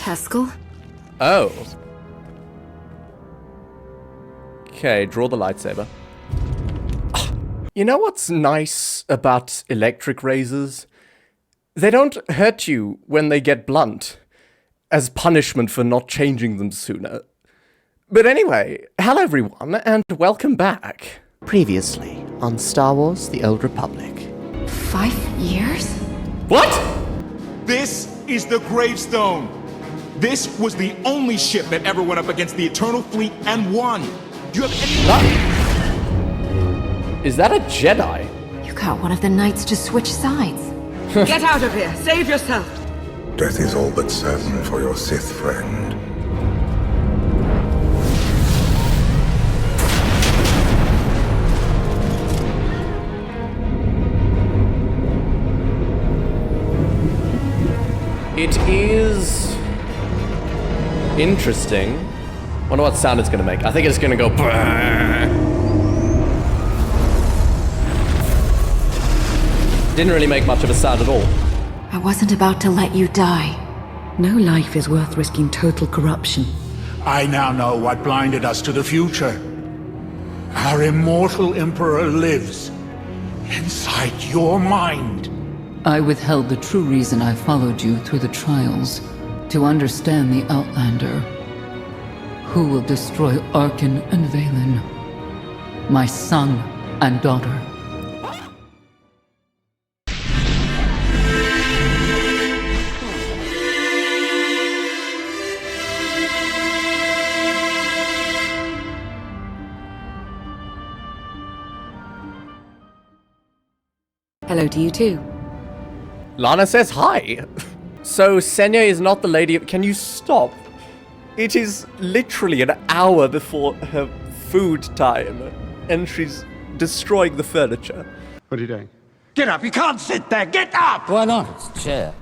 Haskell? Oh. Okay, draw the lightsaber. You know what's nice about electric razors? They don't hurt you when they get blunt, as punishment for not changing them sooner. But anyway, hello everyone, and welcome back. Previously on Star Wars: The Old Republic. 5 years? What? This is the gravestone. This was the only ship that ever went up against the Eternal Fleet and won. Do you have any... Is that a Jedi? You got one of the knights to switch sides. Get out of here! Save yourself! Death is all but certain for your Sith friend. It is interesting. Wonder what sound it's gonna make. I think it's gonna go. Didn't really make much of a sound at all. I wasn't about to let you die. No life is worth risking total corruption. I now know what blinded us to the future. Our immortal Emperor lives inside your mind. I withheld the true reason I followed you through the trials, to understand the Outlander, who will destroy Arkin and Vaylin, my son and daughter. Hello to you too. Lana says hi. So Senya is not the lady of... Can you stop? It is literally an hour before her food time, and she's destroying the furniture. What are you doing? Get up, you can't sit there, get up! Why not? It's a chair.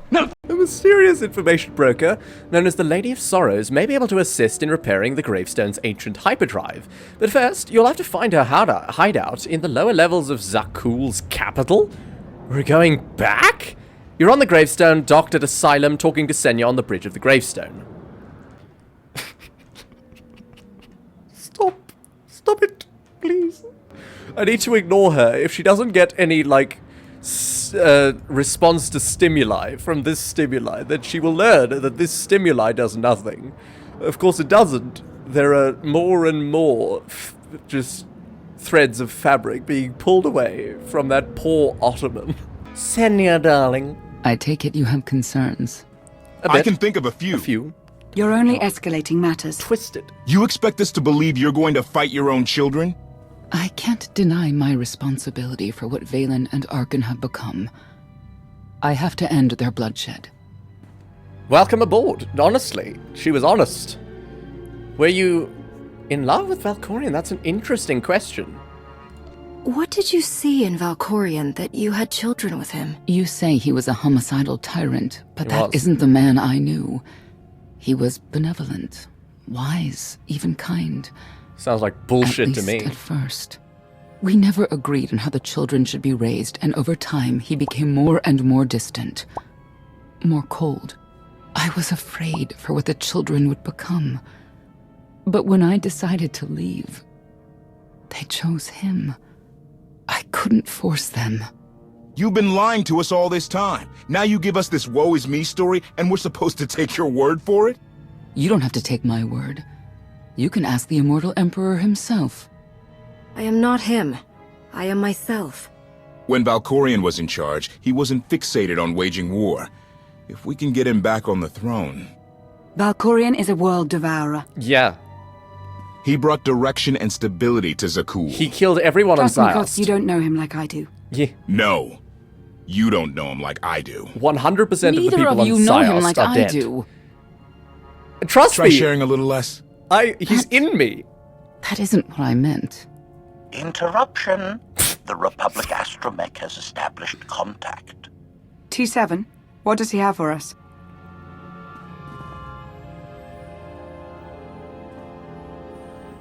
A mysterious information broker, known as the Lady of Sorrows, may be able to assist in repairing the gravestone's ancient hyperdrive. But first, you'll have to find her hideout in the lower levels of Zakuul's capital. We're going back? You're on the gravestone, docked at Asylum, talking to Senya on the bridge of the gravestone. Stop it, please. I need to ignore her. If she doesn't get any, like, response to stimuli from this stimuli, then she will learn that this stimuli does nothing. Of course it doesn't. There are more and more just threads of fabric being pulled away from that poor ottoman. Senya, darling. I take it you have concerns. I can think of a few. A few. You're only escalating matters. Twisted. You expect us to believe you're going to fight your own children? I can't deny my responsibility for what Vaylin and Arkin have become. I have to end their bloodshed. Welcome aboard. Honestly, she was honest. Were you in love with Valkorion? That's an interesting question. What did you see in Valkorion that you had children with him? You say he was a homicidal tyrant, but He that was. isn't the man I knew. He was benevolent, wise, even kind. Sounds like bullshit At to least me. at first. We never agreed on how the children should be raised, and over time he became more and more distant. More cold. I was afraid for what the children would become. But when I decided to leave, they chose him. I couldn't force them. You've been lying to us all this time. Now you give us this woe is me story, and we're supposed to take your word for it? You don't have to take my word. You can ask the Immortal Emperor himself. I am not him. I am myself. When Valkorion was in charge, he wasn't fixated on waging war. If we can get him back on the throne... Valkorion is a world devourer. Yeah. He brought direction and stability to Zakuul. He killed everyone on Trust me, Zyast. Koth, you don't know him like I do. Yeah. No. You don't know him like I do. 100% of the Neither people of on you know him Zyast like are I dead. do. Trust Try me. sharing a little less. He's in me. That isn't what I meant. Interruption. The Republic astromech has established contact. T7, what does he have for us?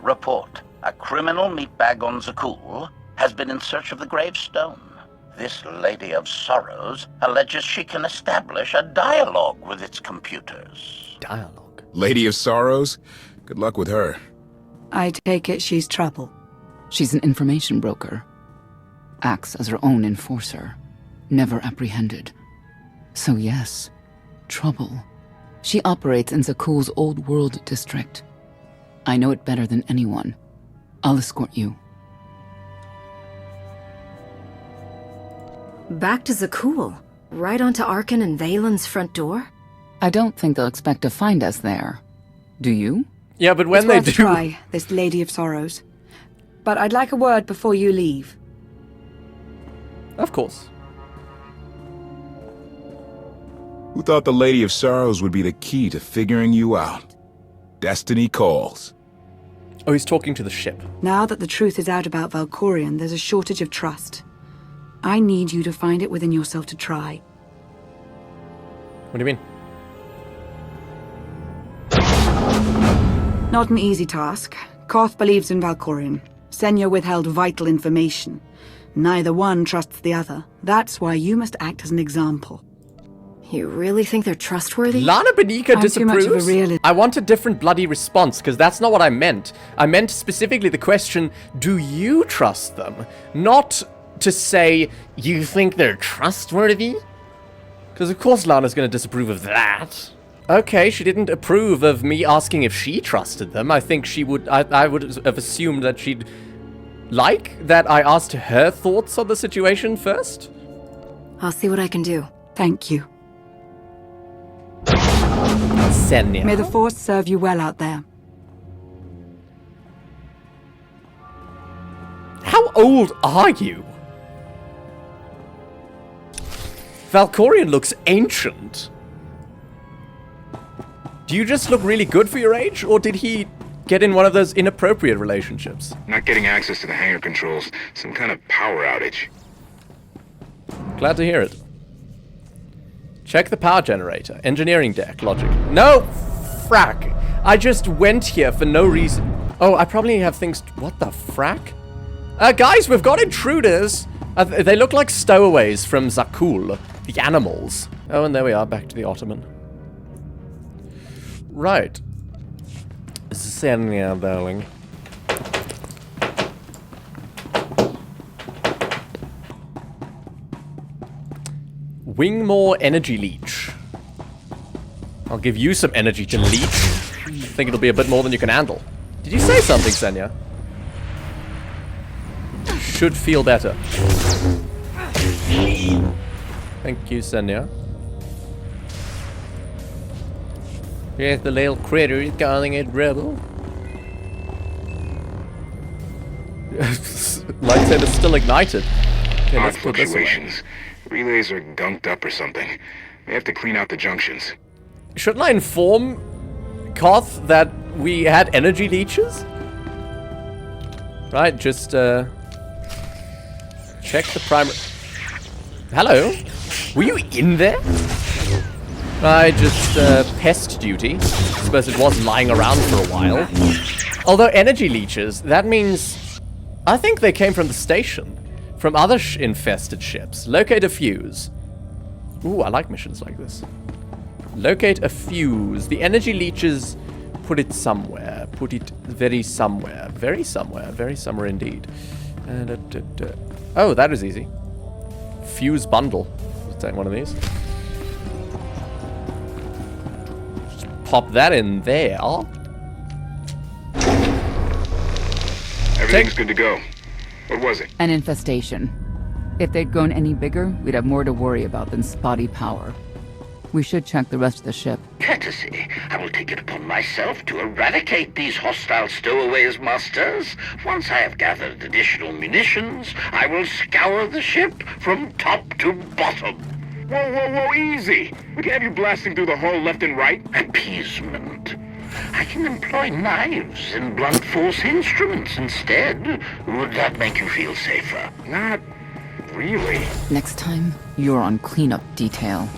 Report. A criminal meatbag on Zakuul has been in search of the gravestone. this Lady of Sorrows alleges she can establish a dialogue with its computers. Dialogue. Lady of Sorrows? Good luck with her. I take it she's trouble. She's an information broker. Acts as her own enforcer. Never apprehended. So yes, trouble. She operates in Zakuul's old world district. I know it better than anyone. I'll escort you. Back to Zakuul? Right onto Arkan and Valen's front door? I don't think they'll expect to find us there. Do you? Yeah, but when It's they worth do... a try, this Lady of Sorrows. But I'd like a word before you leave. Of course. Who thought the Lady of Sorrows would be the key to figuring you out? Destiny calls. Oh, he's talking to the ship. Now that the truth is out about Valkorion, there's a shortage of trust. I need you to find it within yourself to try. What do you mean? Not an easy task. KOTFE believes in Valkorion. Senya withheld vital information. Neither one trusts the other. That's why you must act as an example. You really think they're trustworthy? Lana Benika I'm too much of a disapproves? realist. I want a different bloody response, because that's not what I meant. I meant specifically the question, do you trust them? Not to say, you think they're trustworthy? Because of course Lana's going to disapprove of that. Okay, she didn't approve of me asking if she trusted them. I think she would... I would have assumed that she'd like that I asked her thoughts on the situation first. I'll see what I can do. Thank you. Senya. May the Force serve you well out there. How old are you? Valkorion looks ancient. Do you just look really good for your age, or did he get in one of those inappropriate relationships? Not getting access to the hangar controls. Some kind of power outage. Glad to hear it. Check the power generator. Engineering deck. Logic. No! Frack! I just went here for no reason. Oh, I probably have things... What the frack? Guys, we've got intruders! They look like stowaways from Zakuul. The animals. Oh, and there we are, back to the Ottoman. Right. Senya, darling. Wingmore Energy Leech. I'll give you some energy to leech. I think it'll be a bit more than you can handle. Did you say something, Senya? Should feel better. Thank you, Senya. Yes, the little critter is calling it rebel. Lightsaber's still ignited. Okay, Odd let's put this away. fluctuations. Relays are gunked up or something. They have to clean out the junctions. Shouldn't I inform KOTFE that we had energy leeches? Right, just check the primary... Hello? Were you in there? I just, pest duty. I suppose it was lying around for a while. Although energy leeches, that means... I think they came from the station. From other infested ships. Locate a fuse. Ooh, I like missions like this. Locate a fuse. The energy leeches... Put it somewhere. Put it very somewhere. Very somewhere. Very somewhere indeed. Oh, that is easy. Fuse bundle. Let's take one of these. Just pop that in there. Everything's good to go. What was it? An infestation. If they'd grown any bigger, we'd have more to worry about than spotty power. We should check the rest of the ship. Courtesy, I will take it upon myself to eradicate these hostile stowaways, masters. Once I have gathered additional munitions, I will scour the ship from top to bottom. Whoa, whoa, whoa, easy! We can have you blasting through the hull left and right. Appeasement. I can employ knives and blunt force instruments instead. Would that make you feel safer? Not really. Next time, you're on cleanup detail.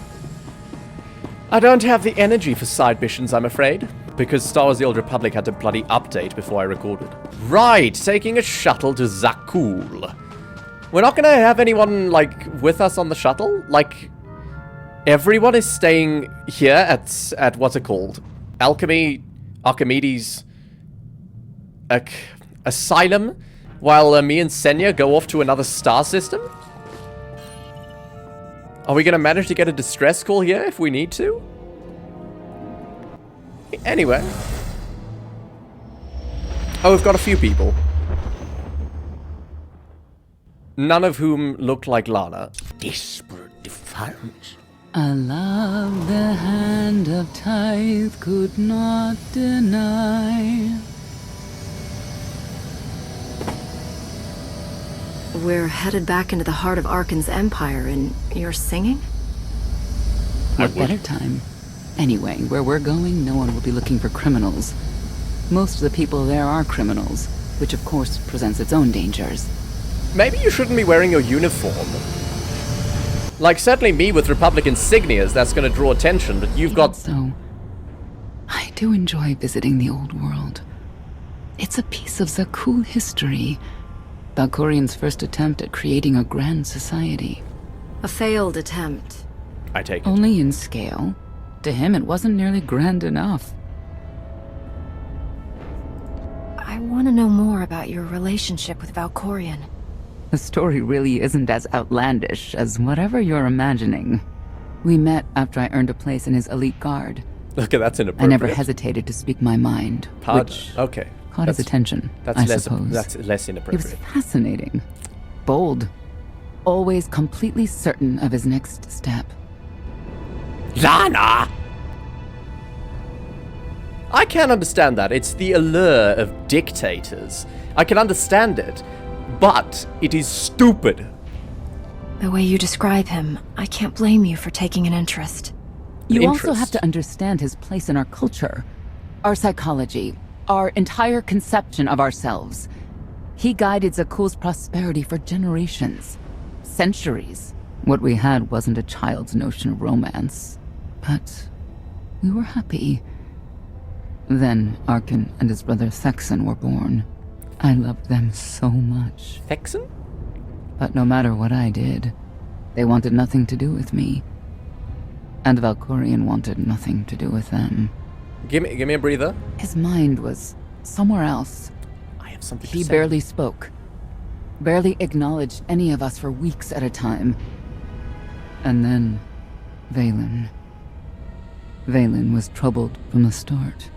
I don't have the energy for side missions, I'm afraid. Because Star Wars The Old Republic had to bloody update before I recorded. Right, taking a shuttle to Zakuul. We're not gonna have anyone, like, with us on the shuttle? Like, everyone is staying here at what's it called? Archimedes... Asylum? While me and Senya go off to another star system? Are we gonna manage to get a distress call here if we need to? Anyway. Oh, we've got a few people. None of whom look like Lana. Desperate defiance. A love the hand of tithe could not deny. We're headed back into the heart of Arkan's empire, and you're singing? What better time? Anyway, where we're going, no one will be looking for criminals. Most of the people there are criminals, which of course presents its own dangers. Maybe you shouldn't be wearing your uniform. Like, certainly me with Republic insignias, that's gonna draw attention, but you've got... So, I do enjoy visiting the old world. It's a piece of Zakuul history. Valkorian's first attempt at creating a grand society. A failed attempt. I take it. Only in scale. To him, it wasn't nearly grand enough. I want to know more about your relationship with Valkorian. The story really isn't as outlandish as whatever you're imagining. We met after I earned a place in his elite guard. Okay, that's inappropriate. I never hesitated to speak my mind, which okay. caught his attention, I suppose. That's less He inappropriate. was fascinating. Bold. Always completely certain of his next step. Lana! I can't understand that. It's the allure of dictators. I can understand it, but it is stupid. The way you describe him, I can't blame you for taking an interest. You also have to understand his place in our culture, our psychology, our entire conception of ourselves. He guided Zakuul's prosperity for generations, centuries. What we had wasn't a child's notion of romance, but we were happy. Then Arkan and his brother Thexan were born. I loved them so much. Thexan? But no matter what I did, they wanted nothing to do with me. And Valkorian wanted nothing to do with them. Give me a breather. His mind was somewhere else. I have something to He say. barely spoke. Barely acknowledged any of us for weeks at a time. And then, Vaylin. Vaylin was troubled from the start.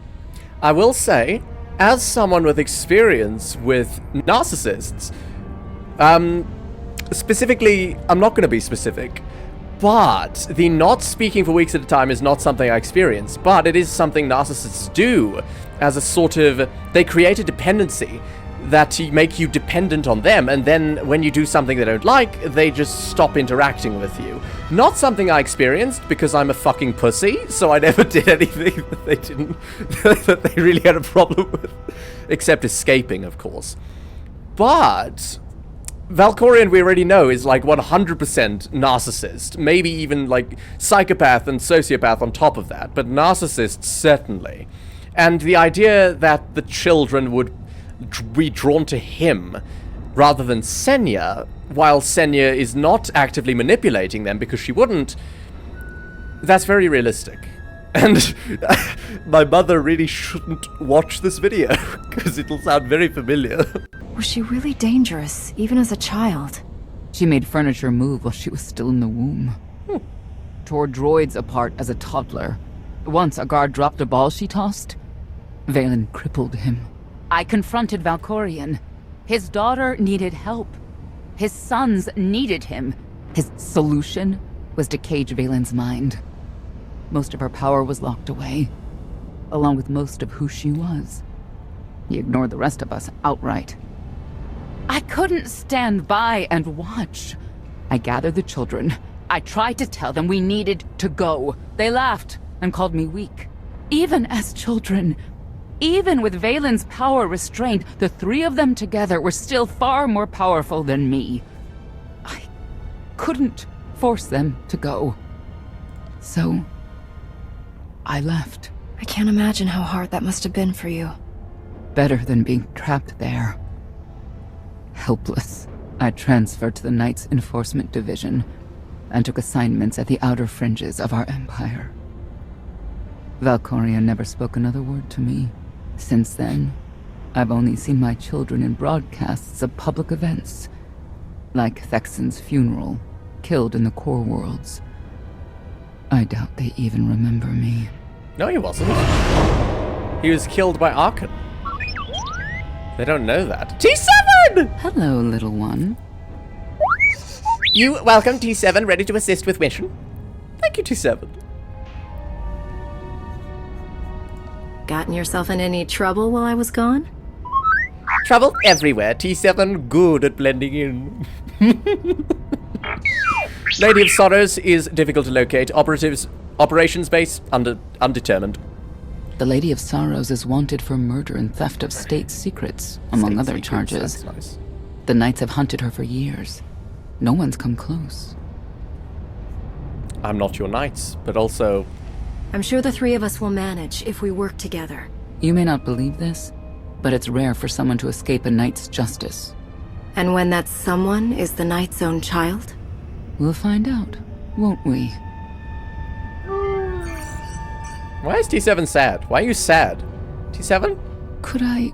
I will say, as someone with experience with narcissists, specifically, I'm not going to be specific, but the not speaking for weeks at a time is not something I experience, but it is something narcissists do as a sort of, they create a dependency that make you dependent on them, and then when you do something they don't like, they just stop interacting with you. Not something I experienced because I'm a fucking pussy, so I never did anything that they didn't, that they really had a problem with, except escaping, of course. But Valkorian, we already know, is like 100% narcissist, maybe even like psychopath and sociopath on top of that, but narcissist certainly. And the idea that the children would be drawn to him rather than Senya, while Senya is not actively manipulating them because she wouldn't, that's very realistic. And my mother really shouldn't watch this video because it'll sound very familiar. Was she really dangerous, even as a child? She made furniture move while she was still in the womb. Tore droids apart as a toddler. Once a guard dropped a ball she tossed. Vaylin crippled him. I confronted Valkorian. His daughter needed help. His sons needed him. His solution was to cage Vaylin's mind. Most of her power was locked away, along with most of who she was. He ignored the rest of us outright. I couldn't stand by and watch. I gathered the children. I tried to tell them we needed to go. They laughed and called me weak. Even as children, even with Vaylin's power restrained, the three of them together were still far more powerful than me. I couldn't force them to go. So, I left. I can't imagine how hard that must have been for you. Better than being trapped there. Helpless. I transferred to the Knights Enforcement Division and took assignments at the outer fringes of our empire. Valkorion never spoke another word to me. Since then, I've only seen my children in broadcasts of public events, like Thexen's funeral, killed in the core worlds. I doubt they even remember me. No, he wasn't. He was killed by Arkan. They don't know that. T7! Hello, little one. You welcome, T7, ready to assist with mission. Thank you, T7. Gotten yourself in any trouble while I was gone? Trouble everywhere. T7 good at blending in. Lady of Sorrows is difficult to locate. Operations base undetermined. The Lady of Sorrows is wanted for murder and theft of state secrets, among other charges. That's nice. The Knights have hunted her for years. No one's come close. I'm not your knights, but also... I'm sure the three of us will manage if we work together. You may not believe this, but it's rare for someone to escape a knight's justice. And when that someone is the knight's own child? We'll find out, won't we? Why is T7 sad? Why are you sad? T7? Could I...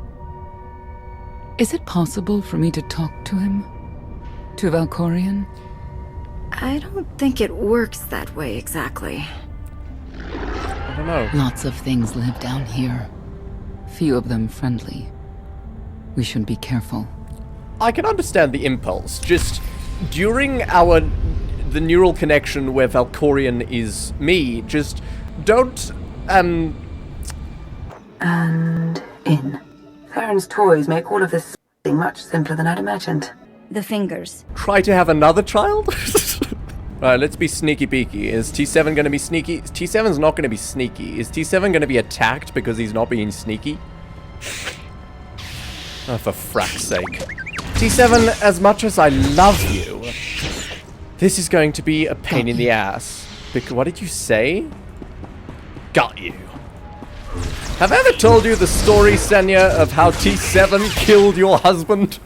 Is it possible for me to talk to him? To Valkorion? I don't think it works that way exactly. I don't know. Lots of things live down here. Few of them friendly. We should be careful. I can understand the impulse. Just during the neural connection where Valkorion is me, just don't And in. Farron's toys make all of this much simpler than I'd imagined. The fingers. try to have another child? Alright, let's be sneaky peeky. Is T7 gonna be sneaky? T7's not gonna be sneaky. Is T7 gonna be attacked because he's not being sneaky? Oh, for frack's sake. T7, as much as I love you, this is going to be a pain in the ass. What did you say? Got you. Have I ever told you the story, Senya, of how T7 killed your husband?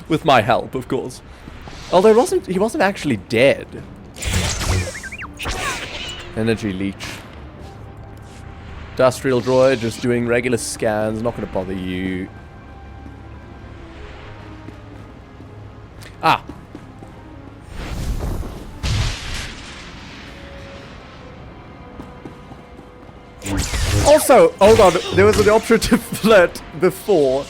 With my help, of course. Although he wasn't actually dead. Energy leech. Industrial droid just doing regular scans, not gonna bother you. Ah. Also, hold on, there was an operative flirt before.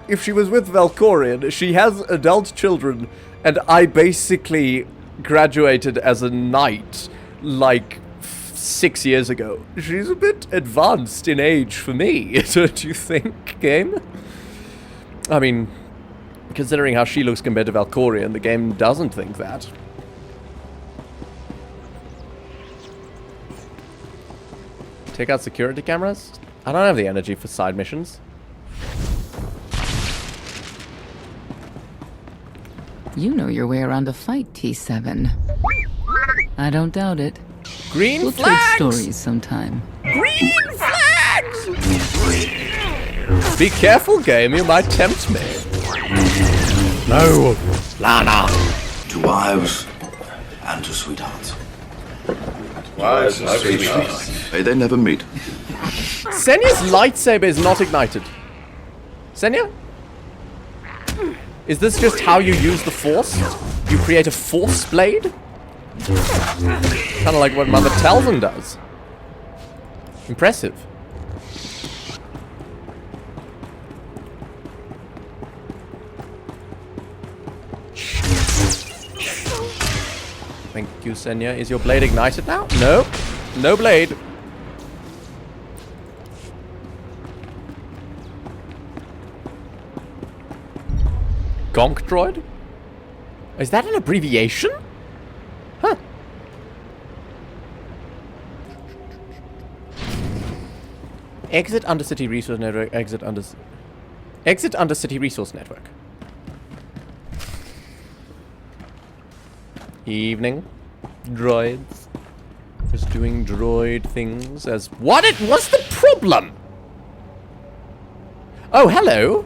If she was with Valkorion, she has adult children, and I basically graduated as a knight, like, 6 years ago. She's a bit advanced in age for me, don't you think, game? I mean, considering how she looks compared to Valkorion, the game doesn't think that. Take out security cameras? I don't have the energy for side missions. You know your way around a fight, T7. I don't doubt it. Green we'll flags! Trade stories sometime. Green flags! Be careful, game. You might tempt me. No, Lana. To wives and to sweethearts. Wives and sweethearts. Hey, they never meet. Senya's lightsaber is not ignited. Senya? Is this just how you use the Force? You create a Force blade? Kind of like what Mother Talzin does. Impressive. Thank you, Senya. Is your blade ignited now? No. No blade. Gonk droid? Is that an abbreviation? Huh. Exit Undercity Resource Network. Exit Undercity Resource Network. Evening. Droids. Just doing droid things as... What's the problem? Oh, hello.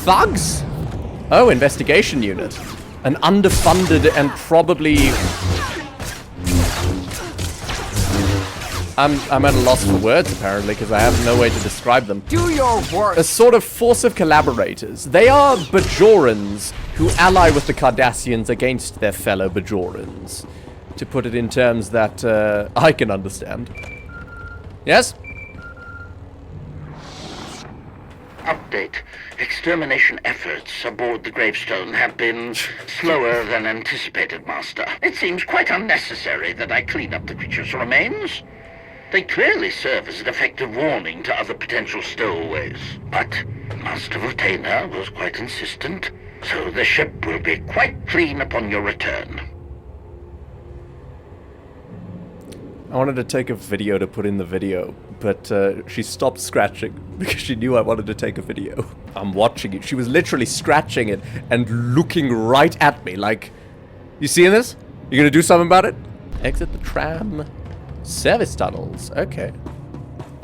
thugs? Oh, investigation unit. An underfunded and probably... I'm at a loss for words, apparently, because I have no way to describe them. Do your work! A sort of force of collaborators. They are Bajorans who ally with the Cardassians against their fellow Bajorans. To put it in terms that I can understand. Yes? Update. Extermination efforts aboard the gravestone have been slower than anticipated, Master. It seems quite unnecessary that I clean up the creature's remains. They clearly serve as an effective warning to other potential stowaways. But Master Votena was quite insistent, so the ship will be quite clean upon your return. I wanted to take a video to put in the video, but she stopped scratching because she knew I wanted to take a video. I'm watching it. She was literally scratching it and looking right at me like, you seeing this? You gonna do something about it? Exit the tram. Service tunnels. Okay.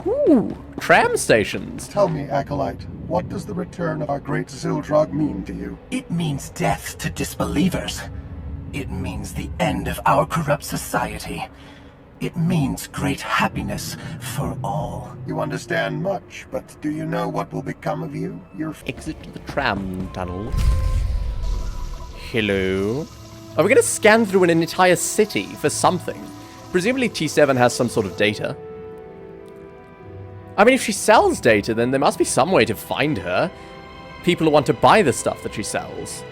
Ooh, tram stations. Tell me, Acolyte, what does the return of our great Zildrog mean to you? It means death to disbelievers. It means the end of our corrupt society. It means great happiness for all. You understand much, but do you know what will become of you? Your exit the tram tunnel. Hello. Are we going to scan through an entire city for something? Presumably T7 has some sort of data. I mean, if she sells data, then there must be some way to find her. People who want to buy the stuff that she sells.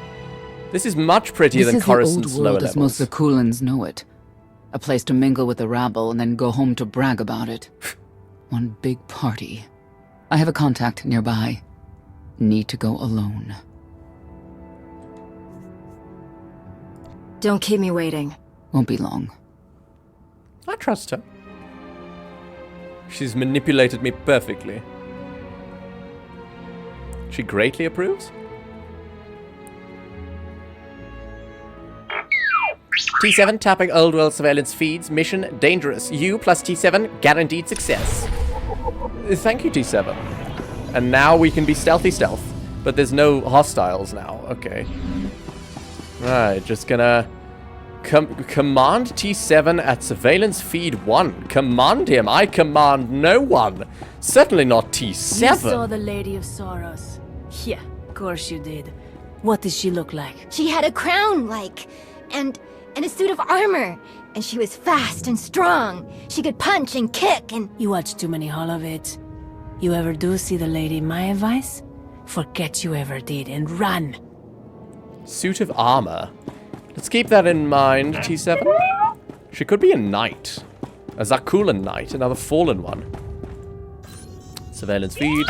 This is much prettier than Coruscant's lower levels. This is the old world as most Zakuulans know it. A place to mingle with the rabble and then go home to brag about it. One big party. I have a contact nearby. Need to go alone. Don't keep me waiting. Won't be long. I trust her. She's manipulated me perfectly. She greatly approves? T7 tapping old world surveillance feeds. Mission dangerous. You plus T7 guaranteed success. Thank you, T7. And now we can be stealthy stealth. But there's no hostiles now. Okay. Right, just gonna... command T7 at surveillance feed 1. Command him. I command no one. Certainly not T7. You saw the Lady of Sorrows. Yeah, of course you did. What did she look like? She had a crown, and a suit of armor. And she was fast and strong. She could punch and kick and... You watch too many holovids. You ever do see the lady, my advice? Forget you ever did and run. Suit of armor. Let's keep that in mind, T7. She could be a knight. A Zakuulan knight, another fallen one. Surveillance feed.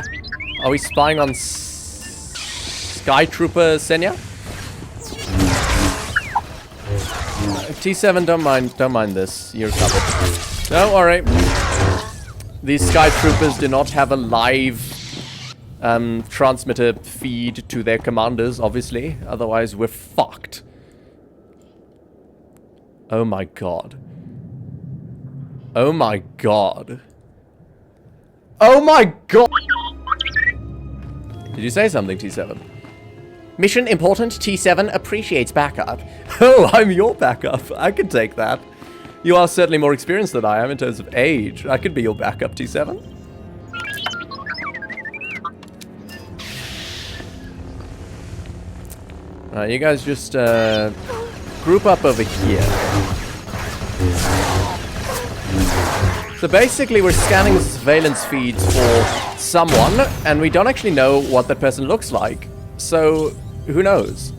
Are we spying on Sky Trooper Senya? T7, don't mind this. You're covered. No, alright. These Sky Troopers do not have a live transmitter feed to their commanders, obviously. Otherwise, we're fucked. Oh my god. Oh my god. Oh my god! Did you say something, T7? Mission important, T7 appreciates backup. Oh, I'm your backup. I can take that. You are certainly more experienced than I am in terms of age. I could be your backup, T7. Alright, you guys just group up over here. So basically we're scanning the surveillance feeds for someone, and we don't actually know what that person looks like. So, who knows?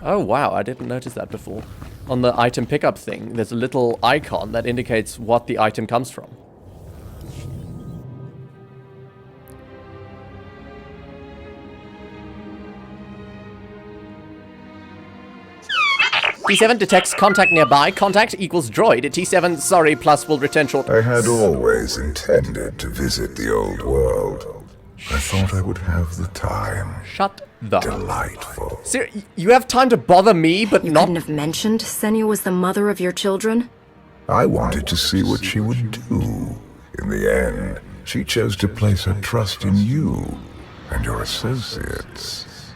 Oh wow, I didn't notice that before. On the item pickup thing, there's a little icon that indicates what the item comes from. T7 detects contact nearby. Contact equals droid. T7, sorry, plus will return short. I had always intended to visit the old world. I thought I would have the time. Shut the... Delightful. Sir, you have time to bother me, but you not... couldn't have mentioned Senya was the mother of your children? I wanted to see what she would do. In the end, she chose to place her trust in you. I knew that you would be true. But I didn't know you would be so loyal. I thought I would have the time. Shut the... Sir, you have time to bother me, but not... Sir, you have time to bother me, but not... I wanted to see what she would do. In the end, she chose to place her trust in you. and your associates.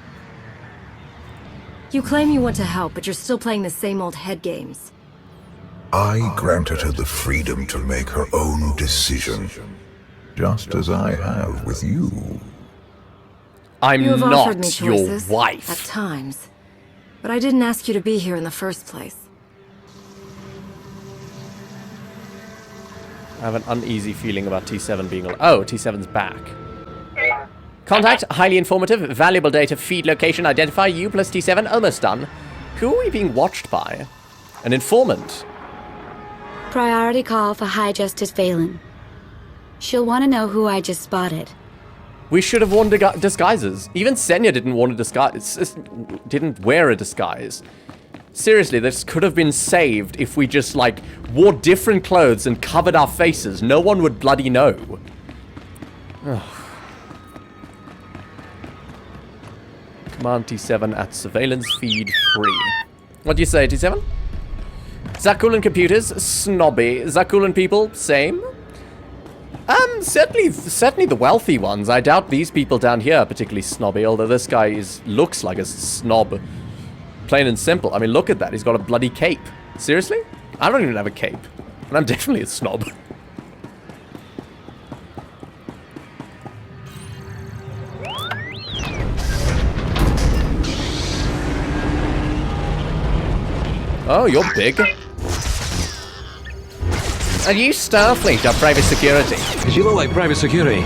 You claim you want to help, but you're still playing the same old head games. I granted her the freedom to make her own decision, just as I have with you. I'm You have offered me not your choices, wife. at times, but I didn't ask you to be here in the first place. I have an uneasy feeling about T7 being... Oh, T7's back. Contact, highly informative, valuable data, feed location, identify, you plus T7, almost done. Who are we being watched by? An informant. Priority call for High Justice Valen. She'll want to know who I just spotted. We should have worn disguises. Even Senya didn't want a disguise. Didn't wear a disguise. Seriously, this could have been saved if we just, like, wore different clothes and covered our faces. No one would bloody know. Ugh. Command T7 at surveillance feed free. What do you say, T7? Zakuul and computers, snobby. Zakuul and people, same. Certainly the wealthy ones. I doubt these people down here are particularly snobby, although this guy looks like a snob. Plain and simple. I mean, look at that. He's got a bloody cape. Seriously? I don't even have a cape. And I'm definitely a snob. Oh, you're big. Are you Starfleet or private security? You look like private security.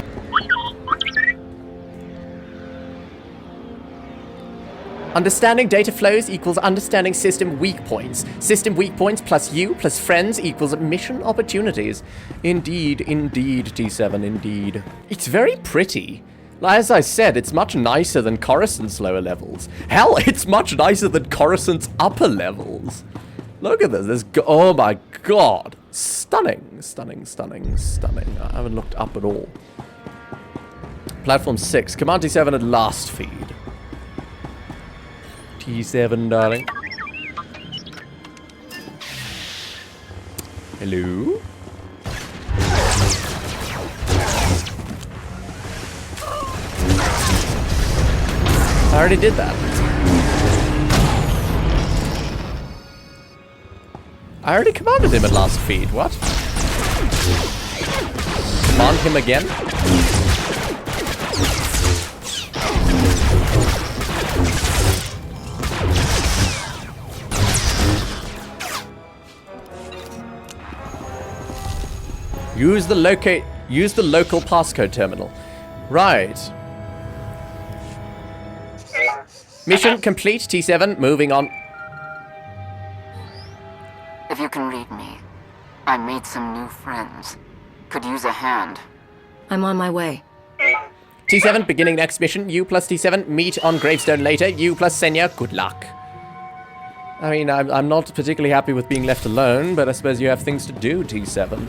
Understanding data flows equals understanding system weak points. System weak points plus you plus friends equals mission opportunities. Indeed, indeed, T7, indeed. It's very pretty. As I said, it's much nicer than Coruscant's lower levels. Hell, it's much nicer than Coruscant's upper levels. Look at this. Oh my god. Stunning, stunning, stunning, stunning. I haven't looked up at all. Platform 6. Command T7 at last feed. T7, darling. Hello? I already did that. I already commanded him at last feed. What? Command him again? Use the local passcode terminal. Right. Mission complete, T7, moving on. If you can read me, I made some new friends. Could use a hand. I'm on my way. T7, beginning next mission. You plus T7, meet on gravestone later. You plus Senya, good luck. I mean, I'm not particularly happy with being left alone, but I suppose you have things to do, T7.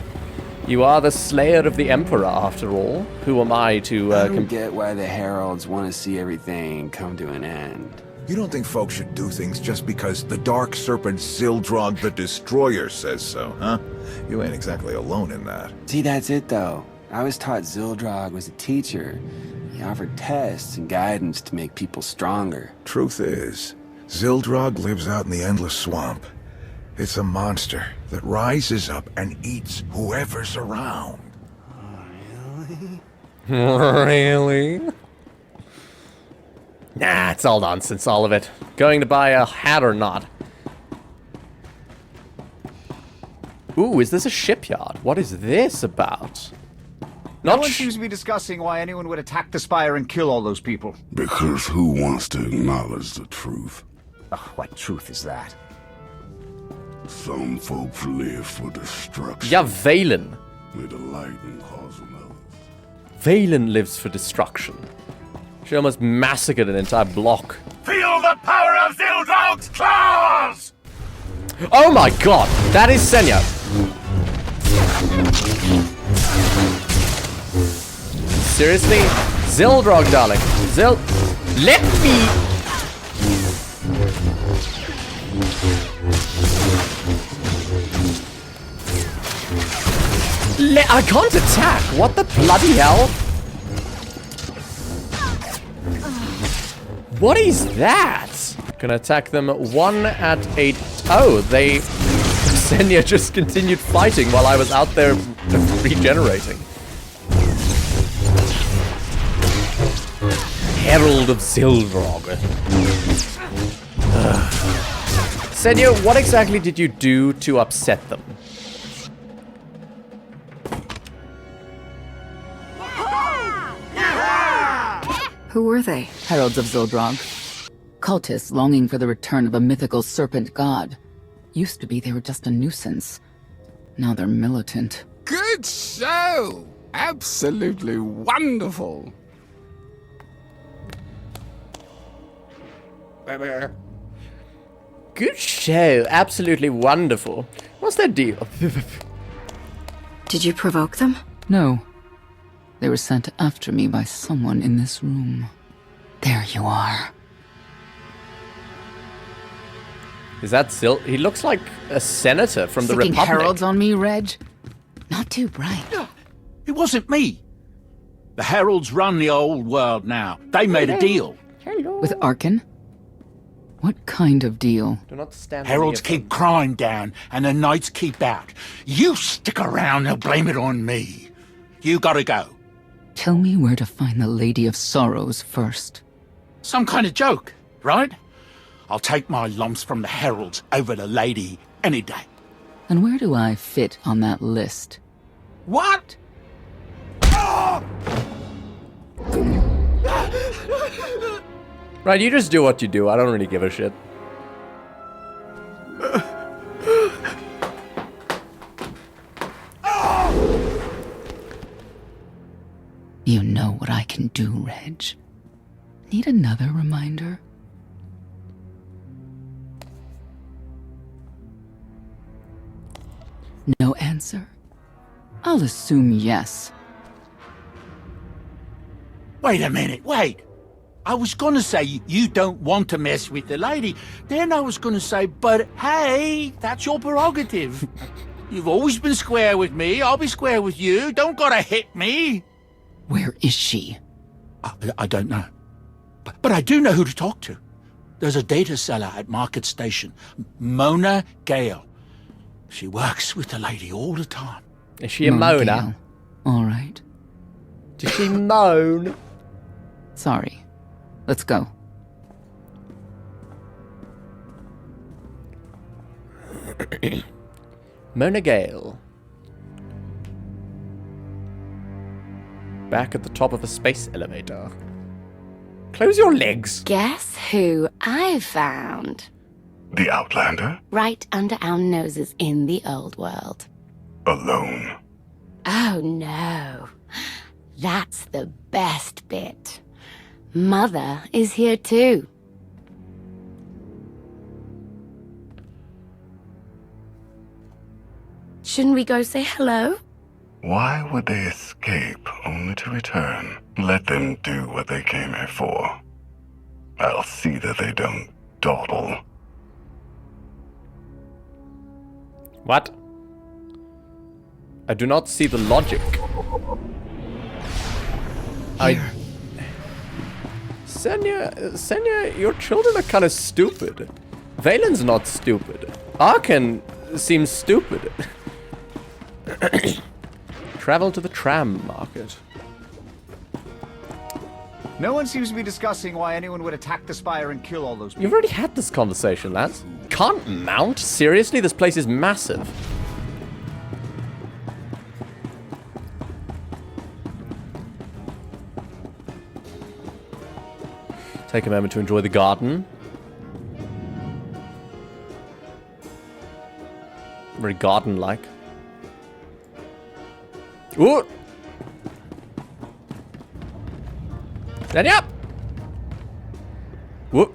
You are the slayer of the Emperor, after all. Who am I to, I don't get why the Heralds want to see everything come to an end. You don't think folks should do things just because the Dark Serpent Zildrog the Destroyer says so, huh? You ain't exactly alone in that. See, that's it, though. I was taught Zildrog was a teacher. He offered tests and guidance to make people stronger. Truth is, Zildrog lives out in the Endless Swamp. It's a monster that rises up and eats whoever's around. Really? Nah, it's all nonsense, all of it. Going to buy a hat or not? Ooh, is this a shipyard? What is this about? No one seems to be discussing why anyone would attack the Spire and kill all those people. Because who wants to acknowledge the truth? Ugh, what truth is that? Some folks live for destruction. Yeah, Valen. May the lightning cause them others. Valen lives for destruction. She almost massacred an entire block. Feel the power of Zildrog's claws! Oh my god! That is Senya! Seriously? Zildrog, darling. Let me... I can't attack! What the bloody hell? What is that? Gonna attack them 1 at 8. Oh, they... Senya just continued fighting while I was out there regenerating. Herald of Zildrog. Senya, what exactly did you do to upset them? Who were they? Heralds of Zildrog. Cultists longing for the return of a mythical serpent god. Used to be they were just a nuisance. Now they're militant. Good show! Absolutely wonderful. Good show. Absolutely wonderful. What's their deal? Did you provoke them? No. They were sent after me by someone in this room. There you are. Is that Zil? He looks like a senator from the Sticking Republic. heralds on me, Reg? Not too bright. It wasn't me. The heralds run the old world now. They made a deal. With Arkin? What kind of deal? Do not stand. Heralds keep crime down, and the knights keep out. You stick around, they'll blame it on me. You gotta go. Tell me where to find the Lady of Sorrows first. Some kind of joke, right? I'll take my lumps from the heralds over the lady any day. And where do I fit on that list? What? Right, you just do what you do. I don't really give a shit. You know what I can do, Reg. Need another reminder? No answer? I'll assume yes. Wait a minute, wait. I was gonna say you don't want to mess with the lady. Then I was gonna say, but hey, that's your prerogative. You've always been square with me, I'll be square with you. Don't gotta hit me. Where is she? I don't know. But I do know who to talk to. There's a data seller at Market Station, Mona Gale. She works with the lady all the time. Is she a Mona? All right. Does she moan? Sorry. Let's go. Mona Gale. Back at the top of a space elevator. Close your legs. Guess who I found? The Outlander? Right under our noses in the old world. Alone? Oh no. That's the best bit. Mother is here too. Shouldn't we go say hello? Why would they escape only to return? Let them do what they came here for. I'll see that they don't dawdle. What? I do not see the logic. Senya, your children are kind of stupid. Valen's not stupid. Arkan seems stupid. Travel to the tram market. No one seems to be discussing why anyone would attack the spire and kill all those people. You've already had this conversation, lads. Can't mount? Seriously? This place is massive. Take a moment to enjoy the garden. Very garden-like. Ooh! Stand up! Whoop.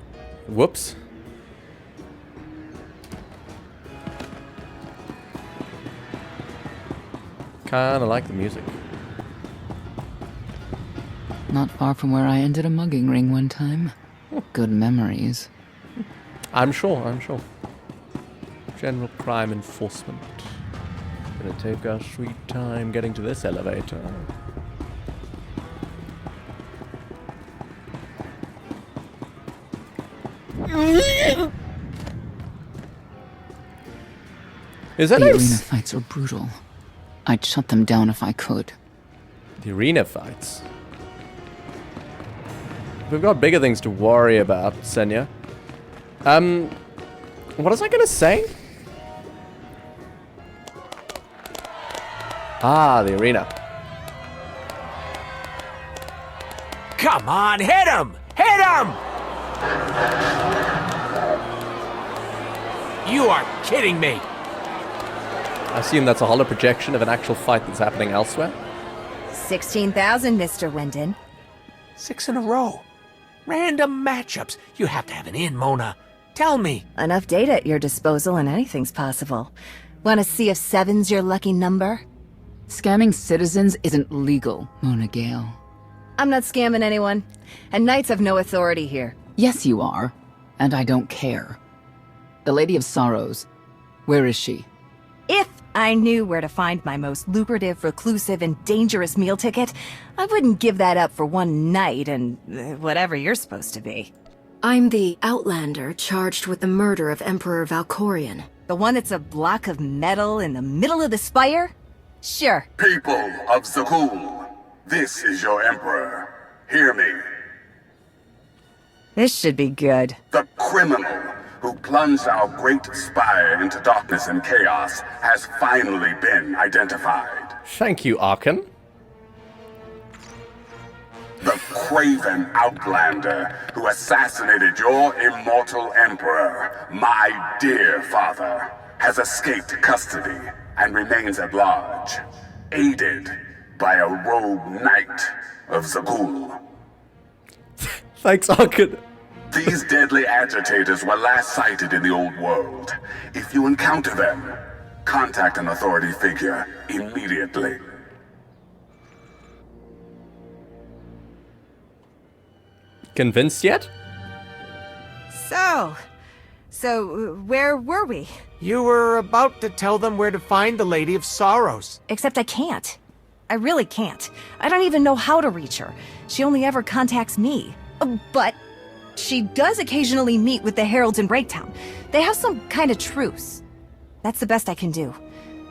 Whoops. Kinda like the music. Not far from where I ended a mugging ring one time. Good memories. I'm sure. General crime enforcement. Gonna take our sweet time getting to this elevator. Is that The nice? arena fights are brutal. I'd shut them down if I could. The arena fights. We've got bigger things to worry about, Senya. What was I gonna say? Ah, the arena. Come on, hit him! Hit him! You are kidding me! I assume that's a hollow projection of an actual fight that's happening elsewhere. 16,000, Mr. Wyndon. 6 in a row. Random matchups. You have to have an in, Mona. Tell me. Enough data at your disposal and anything's possible. Want to see if 7's your lucky number? Scamming citizens isn't legal, Mona Gale. I'm not scamming anyone. And knights have no authority here. Yes, you are. And I don't care. The Lady of Sorrows. Where is she? If I knew where to find my most lucrative, reclusive, and dangerous meal ticket, I wouldn't give that up for one night and whatever you're supposed to be. I'm the Outlander charged with the murder of Emperor Valkorion. The one that's a block of metal in the middle of the spire? Sure. People of Zakuul, this is your Emperor. Hear me. This should be good. The criminal who plunged our great spire into darkness and chaos has finally been identified. Thank you, Arkan. The craven Outlander who assassinated your immortal Emperor, my dear father, has escaped custody and remains at large, aided by a rogue knight of Zakuul. Thanks, Arkan. These deadly agitators were last sighted in the old world. If you encounter them, contact an authority figure immediately. Convinced yet? So, where were we? You were about to tell them where to find the Lady of Sorrows. Except I can't. I really can't. I don't even know how to reach her. She only ever contacts me. But she does occasionally meet with the Heralds in Breaktown. They have some kind of truce. That's the best I can do.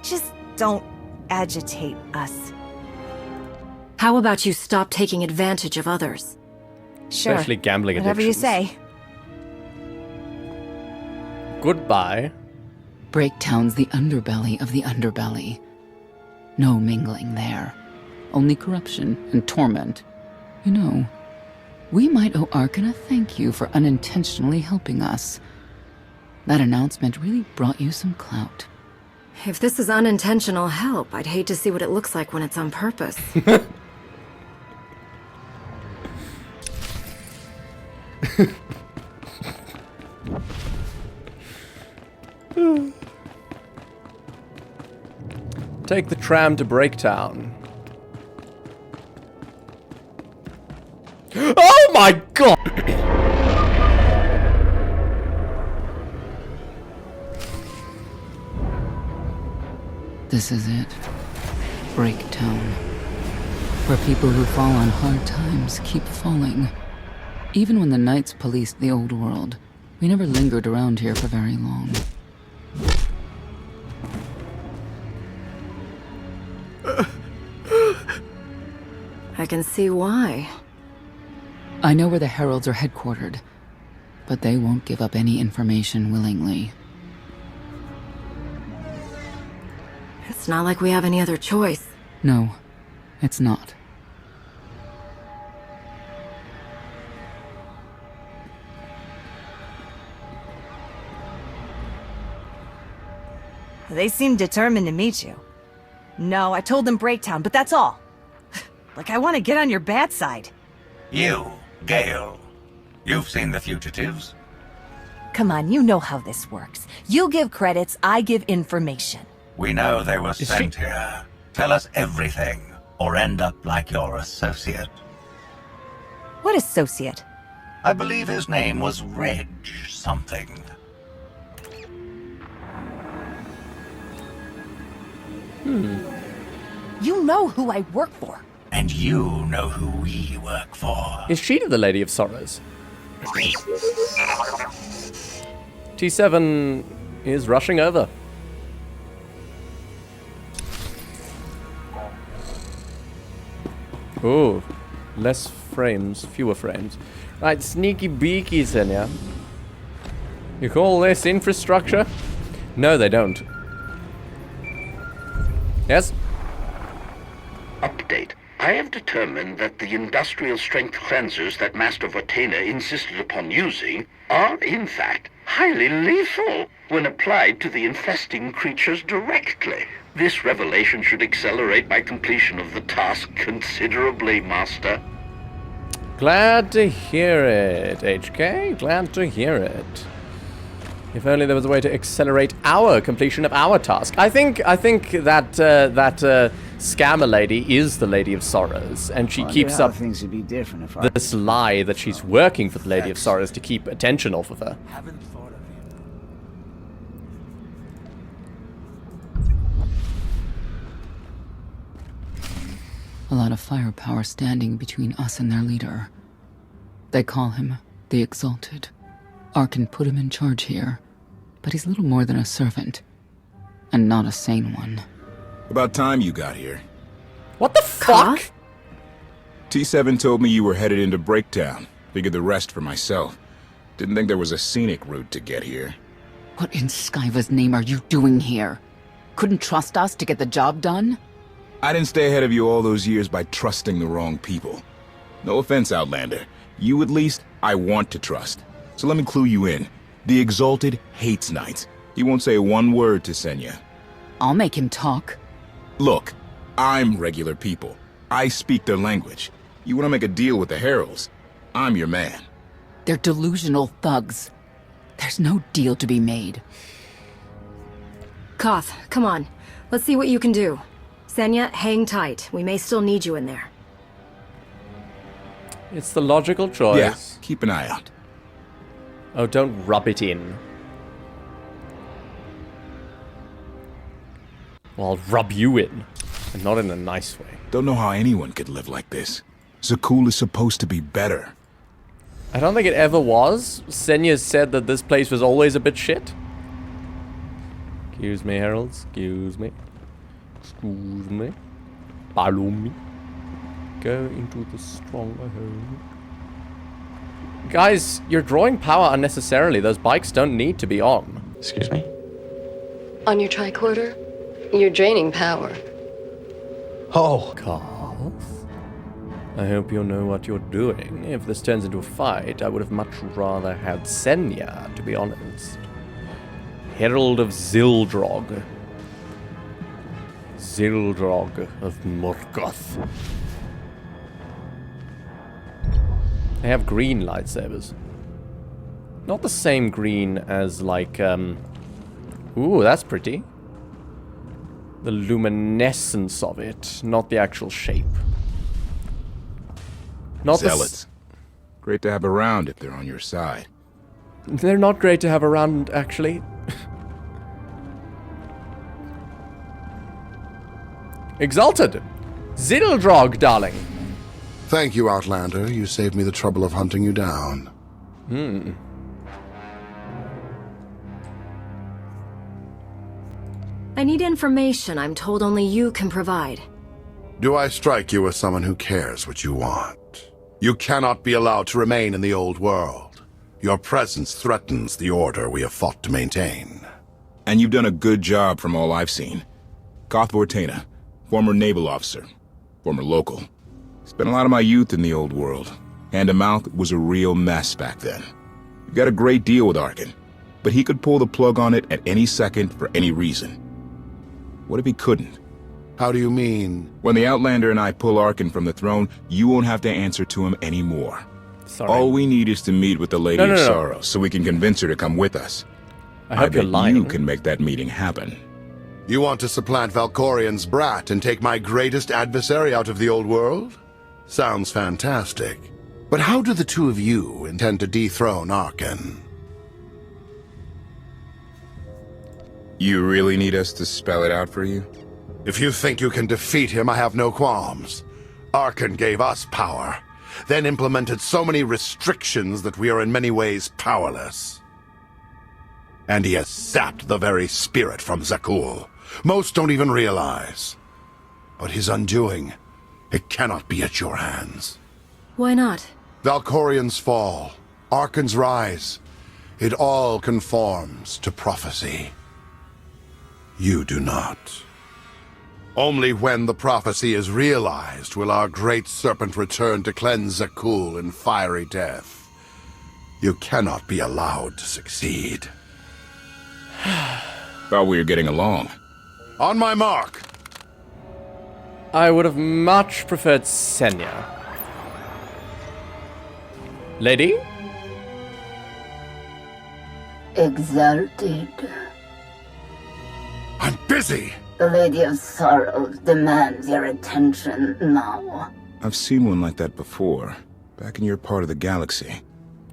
Just don't agitate us. How about you stop taking advantage of others? Sure. Especially gambling addictions. Whatever you say. Goodbye. Breaktown's the underbelly of the underbelly. No mingling there. Only corruption and torment. You know, we might owe Arkan a thank you for unintentionally helping us. That announcement really brought you some clout. If this is unintentional help, I'd hate to see what it looks like when it's on purpose. Take the tram to Breaktown. Oh my god! This is it. Breaktown. Where people who fall on hard times keep falling. Even when the Knights policed the old world, we never lingered around here for very long. I can see why. I know where the Heralds are headquartered, but they won't give up any information willingly. It's not like we have any other choice. No, it's not. They seem determined to meet you. No, I told them Breaktown, but that's all. Like I want to get on your bad side. You, Gale. You've seen the fugitives? Come on, you know how this works. You give credits, I give information. We know they were sent here. Tell us everything, or end up like your associate. What associate? I believe his name was Reg something. You know who I work for. And you know who we work for. Is she the Lady of Sorrows? T7 is rushing over. Oh, less frames, fewer frames. Right, sneaky beaky, Senya. You call this infrastructure? No, they don't. Yes? Update. I have determined that the industrial strength cleansers that Master Vortena insisted upon using are, in fact, highly lethal when applied to the infesting creatures directly. This revelation should accelerate my completion of the task considerably, Master. Glad to hear it, HK. Glad to hear it. If only there was a way to accelerate our completion of our task. I think that scammer lady is the Lady of Sorrows, and she keeps up things would be different if this lie that she's working for the Lady of Sorrows to keep attention off of her. A lot of firepower standing between us and their leader. They call him the Exalted. Arkan put him in charge here, but he's little more than a servant, and not a sane one. About time you got here. What the fuck? T7 told me you were headed into Breaktown. Figured the rest for myself. Didn't think there was a scenic route to get here. What in Skyva's name are you doing here? Couldn't trust us to get the job done? I didn't stay ahead of you all those years by trusting the wrong people. No offense, Outlander. You at least, I want to trust. So let me clue you in. The Exalted hates Knights. He won't say one word to Senya. I'll make him talk. Look, I'm regular people. I speak their language. You want to make a deal with the Heralds? I'm your man. They're delusional thugs. There's no deal to be made. KOTFE, come on. Let's see what you can do. Senya, hang tight. We may still need you in there. It's the logical choice. Yeah, keep an eye out. Oh, don't rub it in. Well, I'll rub you in. And not in a nice way. Don't know how anyone could live like this. Zakuul is supposed to be better. I don't think it ever was. Senya said that this place was always a bit shit. Excuse me, Heralds. Excuse me. Excuse me. Follow me. Go into the stronger home. Guys, you're drawing power unnecessarily. Those bikes don't need to be on. Excuse me? On your tricorder, you're draining power. Oh. KOTFE? I hope you know what you're doing. If this turns into a fight, I would have much rather had Senya, to be honest. Herald of Zildrog. Zildrog of Morgoth. They have green lightsabers. Not the same green as, like, Ooh, that's pretty. The luminescence of it, not the actual shape. Not Zealots. Great to have around if they're on your side. They're not great to have around, actually. Exalted! Zildrog, darling! Thank you, Outlander. You saved me the trouble of hunting you down. I need information I'm told only you can provide. Do I strike you as someone who cares what you want? You cannot be allowed to remain in the old world. Your presence threatens the order we have fought to maintain. And you've done a good job from all I've seen. Koth Vortena, former naval officer, former local. Spent a lot of my youth in the old world. Hand-to-mouth was a real mess back then. You got a great deal with Arkan, but he could pull the plug on it at any second for any reason. What if he couldn't? How do you mean? When the Outlander and I pull Arkan from the throne, you won't have to answer to him anymore. Sorry. All we need is to meet with the Lady of Sorrows so we can convince her to come with us. I hope you're lying. You can make that meeting happen. You want to supplant Valkorian's brat and take my greatest adversary out of the old world? Sounds fantastic. But how do the two of you intend to dethrone Arkan? You really need us to spell it out for you? If you think you can defeat him, I have no qualms. Arkan gave us power. then implemented so many restrictions that we are in many ways powerless. And he has sapped the very spirit from Zakuul. Most don't even realize. But his undoing, it cannot be at your hands. Why not? Valkorians fall, Arkans rise. It all conforms to prophecy. You do not. Only when the prophecy is realized will our great serpent return to cleanse Zakuul in fiery death. You cannot be allowed to succeed. Thought we were getting along. On my mark! I would have much preferred Senya. Lady? Exalted. I'm busy! The Lady of Sorrows demands your attention now. I've seen one like that before, back in your part of the galaxy.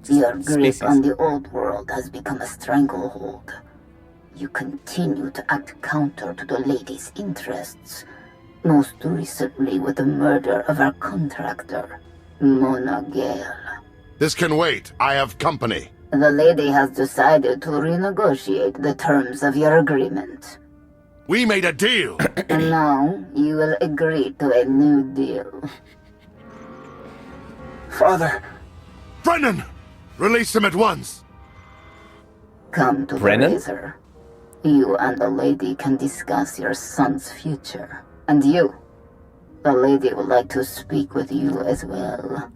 Your grip on the old world has become a stranglehold. You continue to act counter to the Lady's interests, most recently with the murder of our contractor, Mona Gale. This can wait. I have company. The Lady has decided to renegotiate the terms of your agreement. We made a deal! And now you will agree to a new deal. Father! Brennan! Release him at once! Come to Brennan? the Razor. You and the Lady can discuss your son's future. And you. The Lady would like to speak with you as well.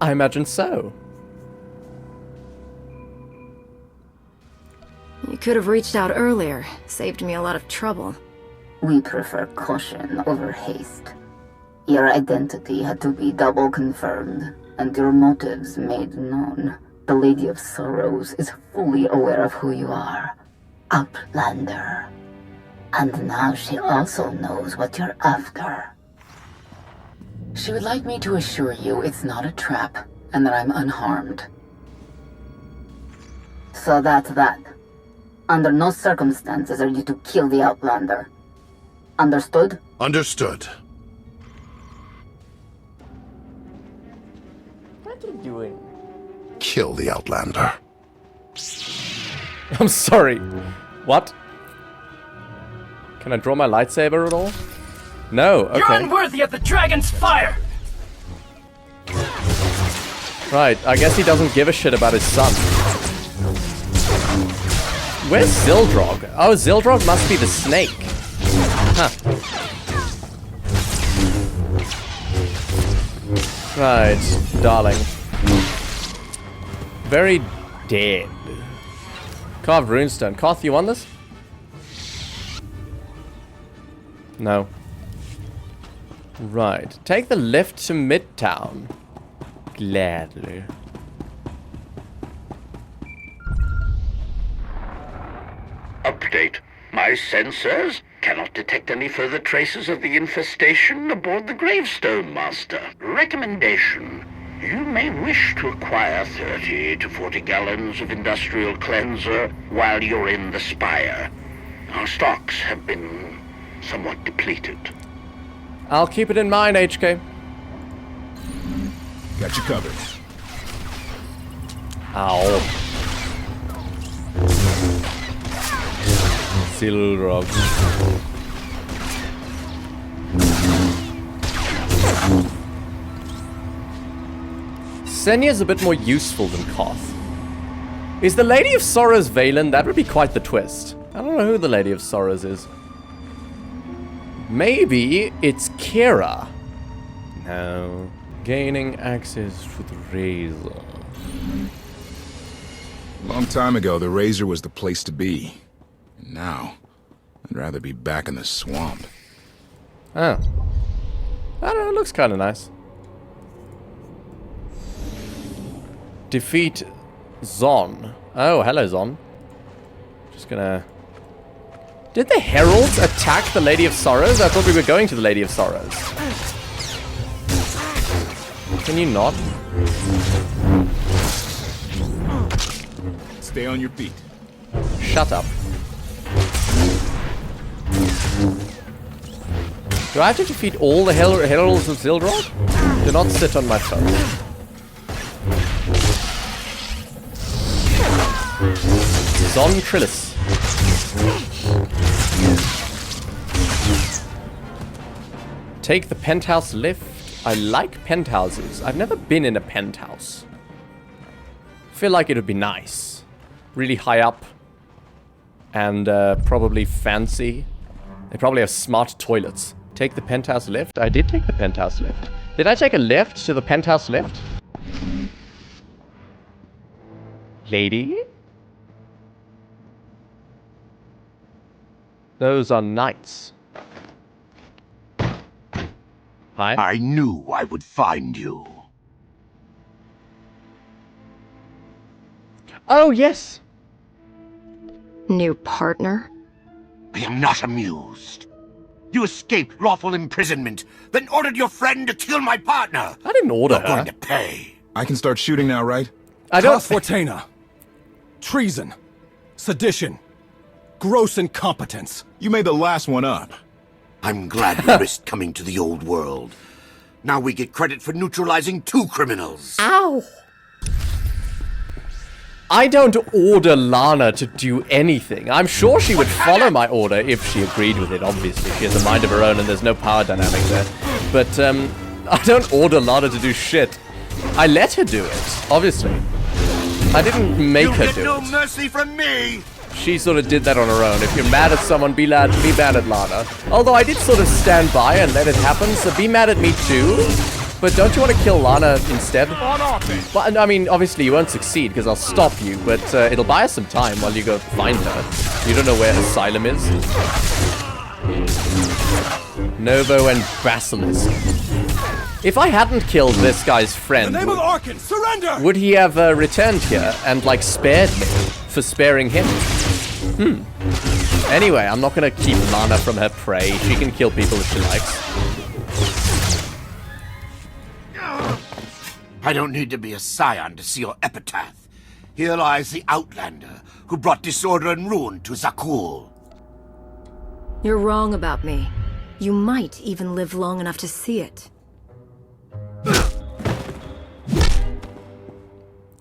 I imagine so. You could have reached out earlier. Saved me a lot of trouble. We prefer caution over haste. Your identity had to be double confirmed, and your motives made known. The Lady of Sorrows is fully aware of who you are. Outlander. And now she also knows what you're after. She would like me to assure you it's not a trap, and that I'm unharmed. So that's that. Under no circumstances are you to kill the Outlander. Understood? Understood. What are you doing? Kill the Outlander. I'm sorry. What? Can I draw my lightsaber at all? No, okay. You're unworthy of the dragon's fire! Right, I guess he doesn't give a shit about his son. Where's Zildrog? Oh, Zildrog must be the snake. Huh. Right, darling. Very dead. Carved runestone. Koth, you want this? No. Right. Take the lift to Midtown. Gladly. Update. My sensors cannot detect any further traces of the infestation aboard the gravestone, Master. Recommendation. You may wish to acquire 30 to 40 gallons of industrial cleanser while you're in the spire. Our stocks have been somewhat depleted. I'll keep it in mind, HK. Got you covered. Ow. Zildrog. Senya's a bit more useful than Koth. Is the Lady of Sorrows Valen? That would be quite the twist. I don't know who the Lady of Sorrows is. Maybe it's Kira. No. Gaining access to the Razor. Long time ago, the Razor was the place to be. And now, I'd rather be back in the swamp. Oh. I don't know, it looks kind of nice. Defeat Zon. Oh, hello, Zon. Just gonna... Did the Heralds attack the Lady of Sorrows? I thought we were going to the Lady of Sorrows. Can you not? Stay on your feet. Shut up. Do I have to defeat all the Heralds of Zildrog? Do not sit on my phone. Zon Trillis. Take the penthouse lift. I like penthouses. I've never been in a penthouse. Feel like it would be nice. Really high up. And probably fancy. They probably have smart toilets. Take the penthouse lift? I did take the penthouse lift. Did I take a lift to the penthouse lift? Lady? Those are knights. Hi. I knew I would find you. Oh, yes. New partner? I am not amused. You escaped lawful imprisonment, then ordered your friend to kill my partner. I didn't order You're going to pay. I can start shooting now, right? I don't... Fortena. Treason. Sedition. Gross incompetence. You made the last one up. I'm glad we risked coming to the old world. Now we get credit for neutralizing 2 criminals. Ow! I don't order Lana to do anything. I'm sure she would follow my order if she agreed with it, obviously. She has a mind of her own and there's no power dynamic there. But, I don't order Lana to do shit. I let her do it, obviously. I didn't make her do it. No mercy from me! She sort of did that on her own. If you're mad at someone, be mad at Lana. Although I did sort of stand by and let it happen, so be mad at me too. But don't you want to kill Lana instead? Well, I mean, obviously you won't succeed because I'll stop you, but it'll buy us some time while you go find her. You don't know where Asylum is? Novo and Basilisk. If I hadn't killed this guy's friend, In the name of Arkan, surrender! would he have returned here and, like, spared me for sparing him? Anyway, I'm not gonna keep Lana from her prey. She can kill people if she likes. I don't need to be a scion to see your epitaph. Here lies the Outlander who brought disorder and ruin to Zakuul. You're wrong about me. You might even live long enough to see it.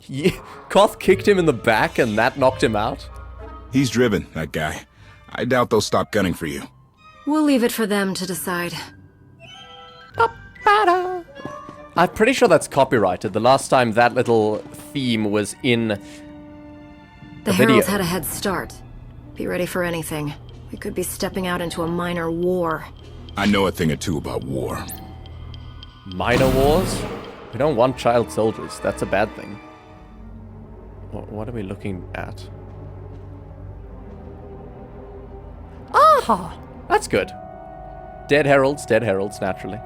Yeah, Koth kicked him in the back and that knocked him out? He's driven, that guy. I doubt they'll stop gunning for you. We'll leave it for them to decide. I'm pretty sure that's copyrighted. The last time that little theme was in The Heralds had a head start. Be ready for anything. We could be stepping out into a minor war. I know a thing or two about war. Minor wars? We don't want child soldiers. That's a bad thing. What are we looking at? Ah! That's good. Dead heralds, naturally.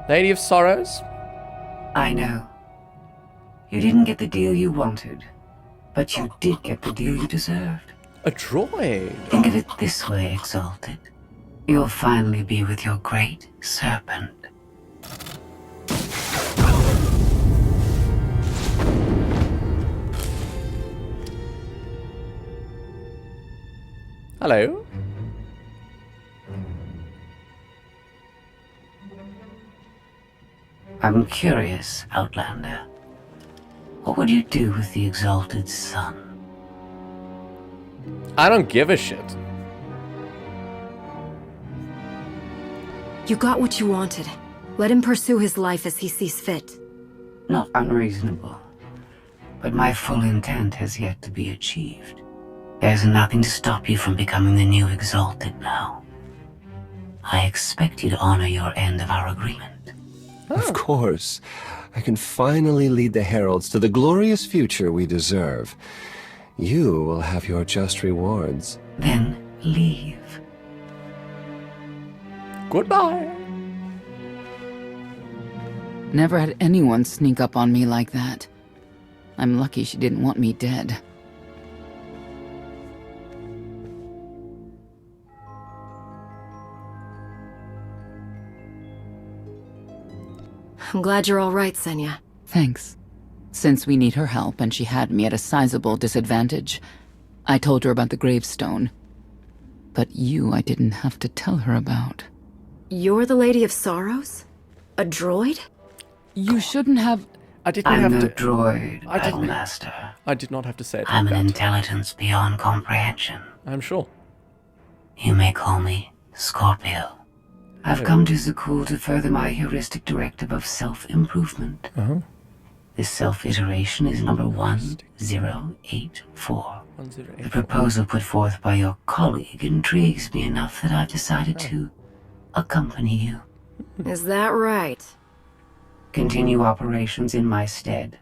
Lady of Sorrows? I know. You didn't get the deal you wanted, but you did get the deal you deserved. A droid. Think of it this way, Exalted. You'll finally be with your great serpent. Hello? I'm curious, Outlander. What would you do with the Exalted Son? I don't give a shit. You got what you wanted. Let him pursue his life as he sees fit. Not unreasonable. But my full intent has yet to be achieved. There's nothing to stop you from becoming the new Exalted now. I expect you to honor your end of our agreement. Of course. I can finally lead the Heralds to the glorious future we deserve. You will have your just rewards. Then leave. Goodbye. Never had anyone sneak up on me like that. I'm lucky she didn't want me dead. I'm glad you're all right, Senya. Thanks. Since we need her help and she had me at a sizable disadvantage, I told her about the gravestone. But you I didn't have to tell her about. You're the Lady of Sorrows? A droid? You shouldn't have... I didn't I'm have no to... droid, Battlemaster. I did not have to say it I'm like an that. intelligence beyond comprehension. I'm sure. You may call me Scorpio. I've come to Zakuul to further my heuristic directive of self-improvement. This self-iteration is number 1084. The proposal put forth by your colleague intrigues me enough that I've decided to accompany you. Is that right? Continue operations in my stead.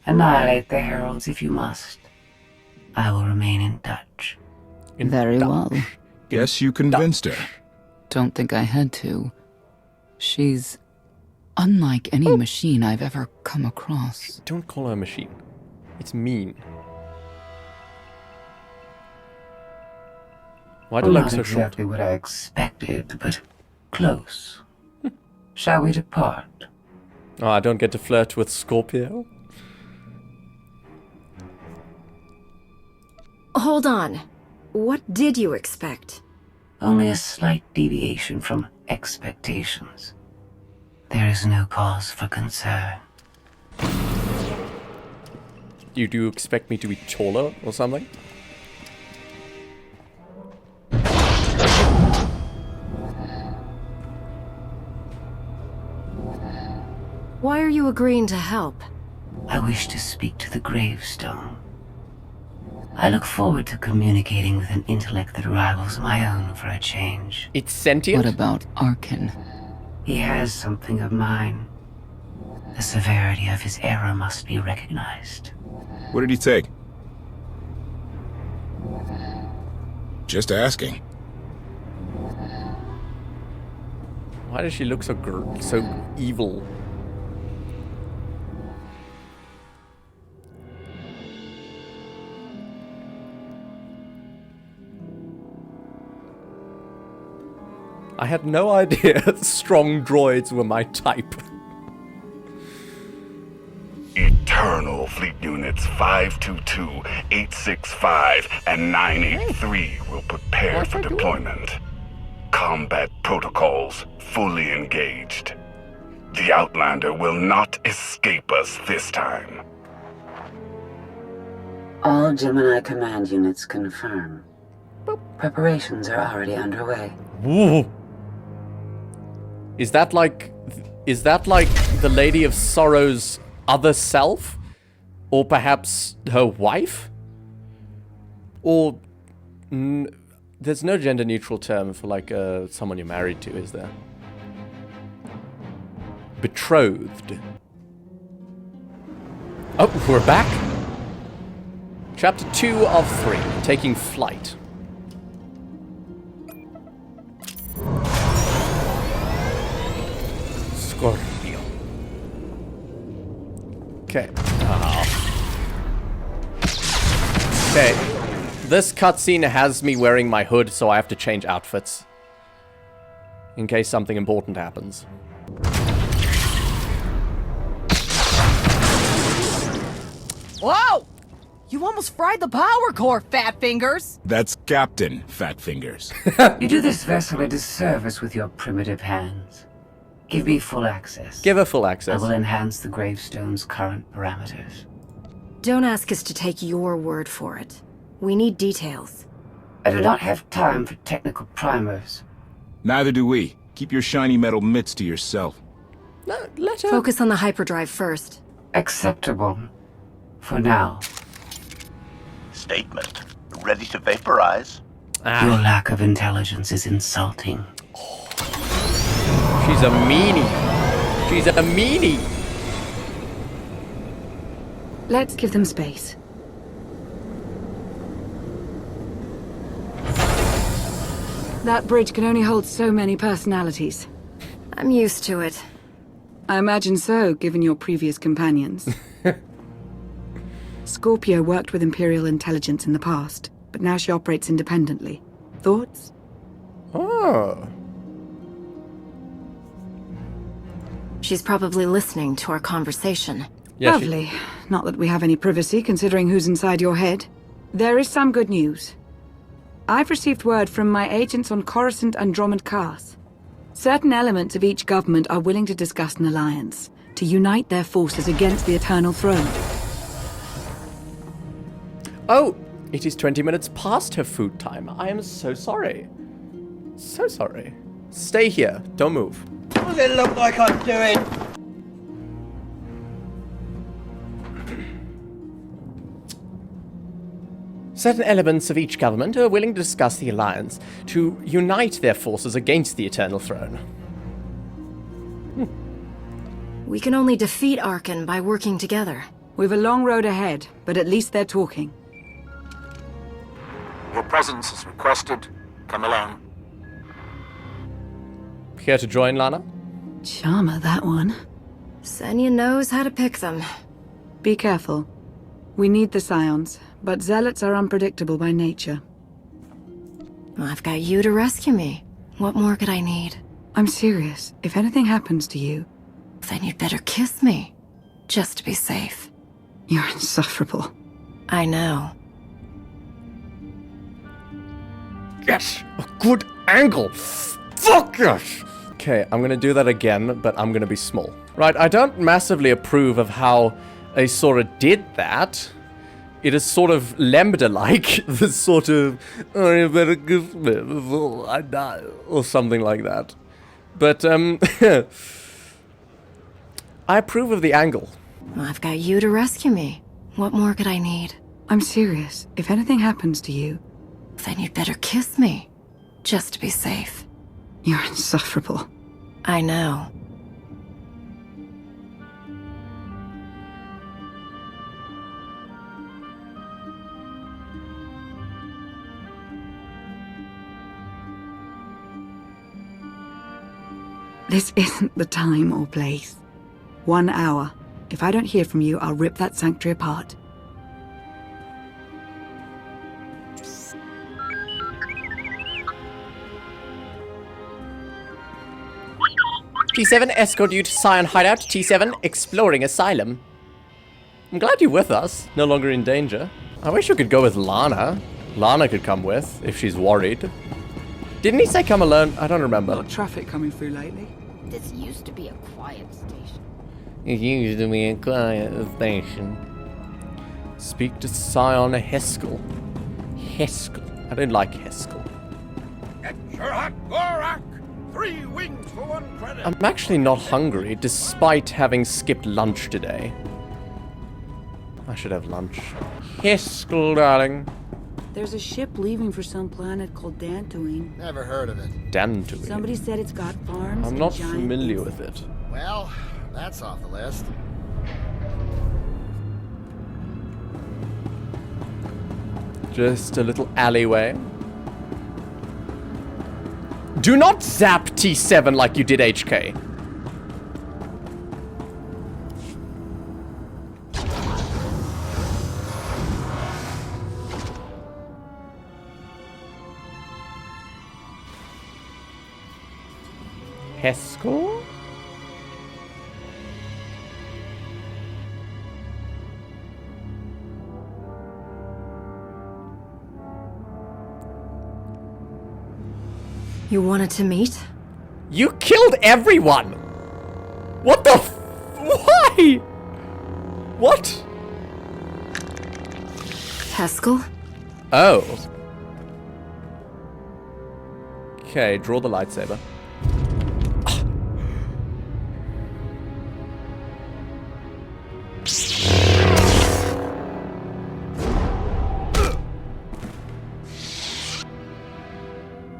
Annihilate the heralds if you must. I will remain in touch. Very well. Guess you convinced her. Don't think I had to. She's unlike any machine I've ever come across. Don't call her a machine. It's mean. Why do you like so short? Not exactly what I expected, but close. Shall we depart? Oh, I don't get to flirt with Scorpio? Hold on. What did you expect? Only a slight deviation from expectations. There is no cause for concern. You do expect me to be taller or something? Why are you agreeing to help? I wish to speak to the gravestone. I look forward to communicating with an intellect that rivals my own for a change. It's sentient? What about Arkin? He has something of mine. The severity of his error must be recognized. What did he take? Just asking. Why does she look so evil? I had no idea strong droids were my type. Eternal Fleet Units 522, 865, and 983 will prepare for deployment. Combat protocols fully engaged. The Outlander will not escape us this time. All Gemini command units confirm. Preparations are already underway. Ooh. Is that like the Lady of Sorrow's other self? Or perhaps her wife? Or there's no gender neutral term for like someone you're married to, is there? Betrothed. Oh, we're back. Chapter 2 of 3, taking flight. Scorpio. Okay. Okay. This cutscene has me wearing my hood, so I have to change outfits. In case something important happens. Whoa! You almost fried the power core, Fat Fingers! That's Captain Fat Fingers. You do this vessel a disservice with your primitive hands. Give me full access. Give her full access. I will enhance the gravestone's current parameters. Don't ask us to take your word for it. We need details. I do not have time for technical primers. Neither do we. Keep your shiny metal mitts to yourself. No, let her... Focus on the hyperdrive first. Acceptable. For now. Statement. Ready to vaporize? Your lack of intelligence is insulting. She's a meanie. She's a meanie. Let's give them space. That bridge can only hold so many personalities. I'm used to it. I imagine so, given your previous companions. Scorpio worked with Imperial intelligence in the past, but now she operates independently. Thoughts? Oh. She's probably listening to our conversation. Yeah, lovely. Not that we have any privacy, considering who's inside your head. There is some good news. I've received word from my agents on Coruscant and Dromund Cars. Certain elements of each government are willing to discuss an alliance, to unite their forces against the Eternal Throne. Oh, it is 20 minutes past her food time. I am so sorry. So sorry. Stay here. Don't move. What does it look like I'm doing? Certain elements of each government are willing to discuss the alliance, to unite their forces against the Eternal Throne. We can only defeat Arkan by working together. We've a long road ahead, but at least they're talking. Your presence is requested. Come along. Care to join, Lana? Charmer, that one. Senya knows how to pick them. Be careful. We need the Scions, but zealots are unpredictable by nature. I've got you to rescue me. What more could I need? I'm serious. If anything happens to you... Then you'd better kiss me. Just to be safe. You're insufferable. I know. Yes! A good angle! Fuck yes! Okay, I'm gonna do that again, but I'm gonna be small. Right, I don't massively approve of how Aeszora did that. It is sort of Lambda-like, the sort of, oh, you better kiss me before I die, or something like that. But, I approve of the angle. I've got you to rescue me. What more could I need? I'm serious. If anything happens to you... Then you'd better kiss me. Just to be safe. You're insufferable. I know. This isn't the time or place. 1 hour. If I don't hear from you, I'll rip that sanctuary apart. T7, escort you to Scion hideout. T7, exploring Asylum. I'm glad you're with us. No longer in danger. I wish you could go with Lana. Lana could come with, if she's worried. Didn't he say come alone? I don't remember. A lot of traffic coming through lately. This used to be a quiet station. It used to be a quiet station. Speak to Scion Heskel. Heskel. I don't like Heskel. Gorak! 3 wings for 1 credit. I'm actually not hungry, despite having skipped lunch today. I should have lunch. Heskel, darling. There's a ship leaving for some planet called Dantooine. Never heard of it. Dantooine. Somebody said it's got farms. I'm not familiar with it. Well, that's off the list. Just a little alleyway. Do not zap T7 like you did HK. Heskel? You wanted to meet? You killed everyone! What the f- Why? What? Heskel? Oh. Okay, draw the lightsaber.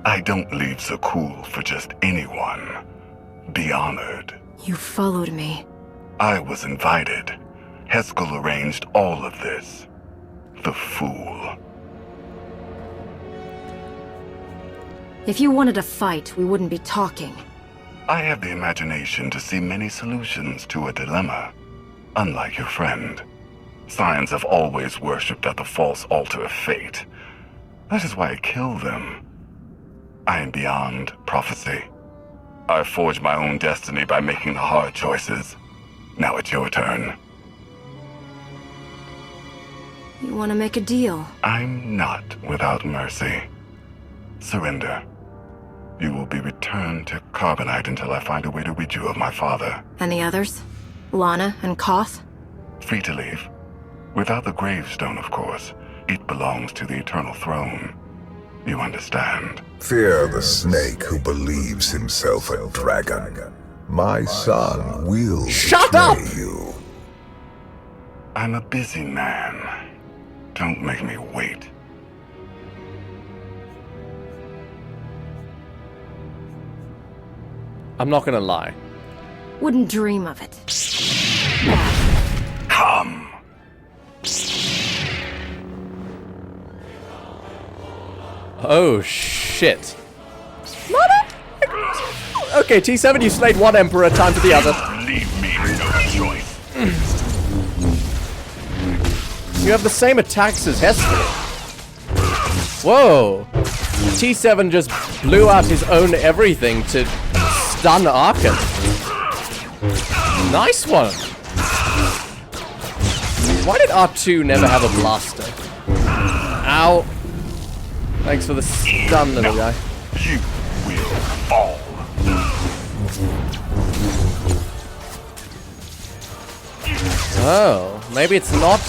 I don't leave Zakuul for just anyone. Be honored. You followed me. I was invited. Heskel arranged all of this. The fool. If you wanted a fight, we wouldn't be talking. I have the imagination to see many solutions to a dilemma. Unlike your friend. Scions have always worshipped at the false altar of fate. That is why I kill them. I am beyond prophecy. I forged my own destiny by making the hard choices. Now it's your turn. You want to make a deal? I'm not without mercy. Surrender. You will be returned to Carbonite until I find a way to rid you of my father. And the others? Lana and KOTFE? Free to leave. Without the gravestone, of course. It belongs to the Eternal Throne. You understand? Fear the snake who believes himself a dragon. My son will betray you. I'm a busy man. Don't make me wait. I'm not gonna lie. Wouldn't dream of it. Come. Oh, shit. Okay, T7, you slayed one Emperor, time for the other. Leave me no choice. You have the same attacks as Hester. Whoa. T7 just blew out his own everything to stun Arkan. Nice one. Why did R2 never have a blaster? Ow. Thanks for the stun, little guy. You will fall. Oh, maybe it's not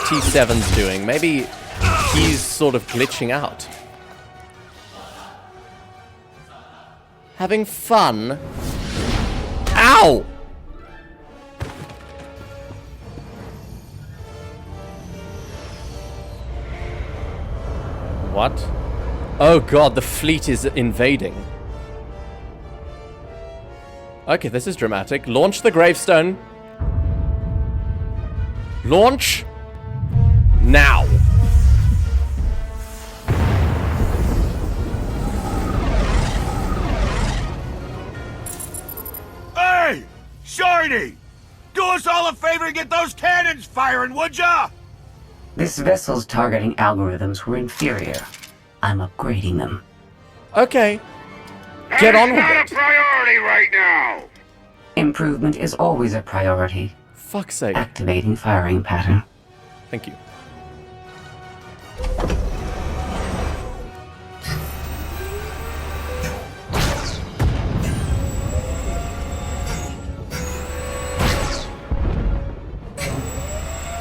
T7's doing. Maybe he's sort of glitching out. Having fun. Ow! What? Oh god, the fleet is invading. Okay, this is dramatic. Launch the gravestone. Launch now. Hey! Shorty! Do us all a favor and get those cannons firing, would ya? This vessel's targeting algorithms were inferior. I'm upgrading them. Okay. Get on with it. It's not a priority right now. Improvement is always a priority. Fuck's sake. Activating firing pattern. Thank you.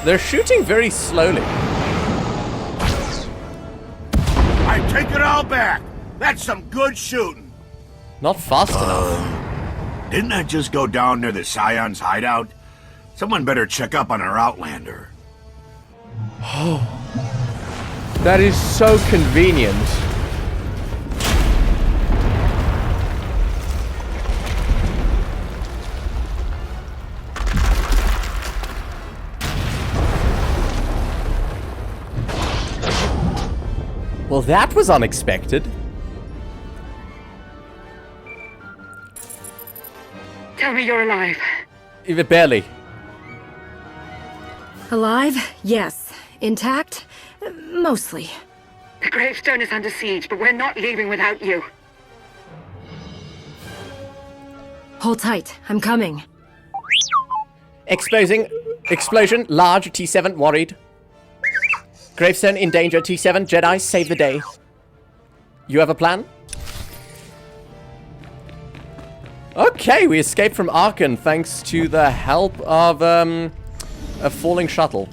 They're shooting very slowly. I take it all back. That's some good shooting. Not fast enough. Didn't that just go down near the Scion's hideout? Someone better check up on our Outlander. Oh. That is so convenient. Well, that was unexpected. Tell me you're alive. Even barely. Alive? Yes. Intact? Mostly. The gravestone is under siege, but we're not leaving without you. Hold tight. I'm coming. Exposing. Explosion. Large. T7 worried. Gravestone in danger. T7 Jedi save the day. You have a plan? Okay, we escaped from Arkan thanks to the help of a falling shuttle.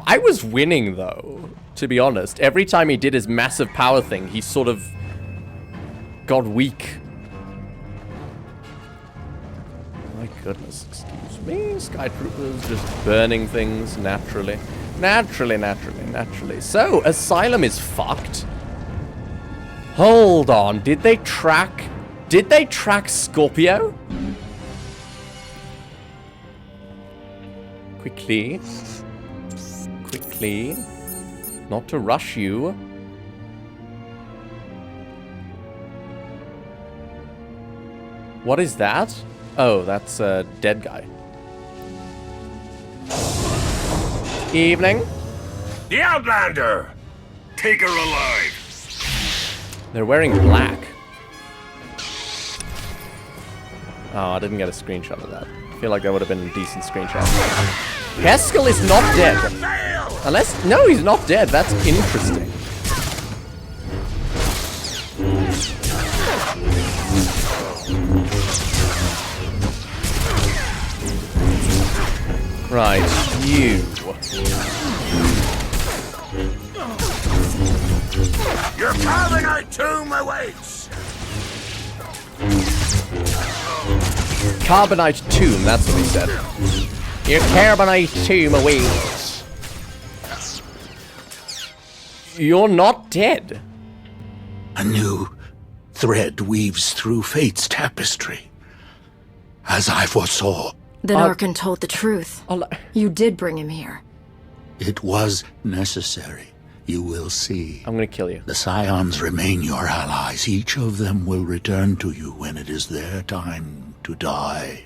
I was winning though, to be honest. Every time he did his massive power thing, he sort of got weak. My goodness, excuse me. Sky Troopers just burning things naturally. Naturally. So, Asylum is fucked. Hold on, did they track Scorpio? Quickly. Not to rush you. What is that? Oh, that's a dead guy. Evening. The Outlander! Take her alive! They're wearing black. Oh, I didn't get a screenshot of that. I feel like that would have been a decent screenshot. Haskell is not dead. Unless... No, he's not dead. That's interesting. Right, you. Your carbonite tomb awaits! Carbonite tomb, that's what he said. Your carbonite tomb awaits. You're not dead. A new thread weaves through fate's tapestry. As I foresaw. Then Arkan told the truth. You did bring him here. It was necessary. You will see. I'm gonna kill you. The Scions remain your allies. Each of them will return to you when it is their time to die.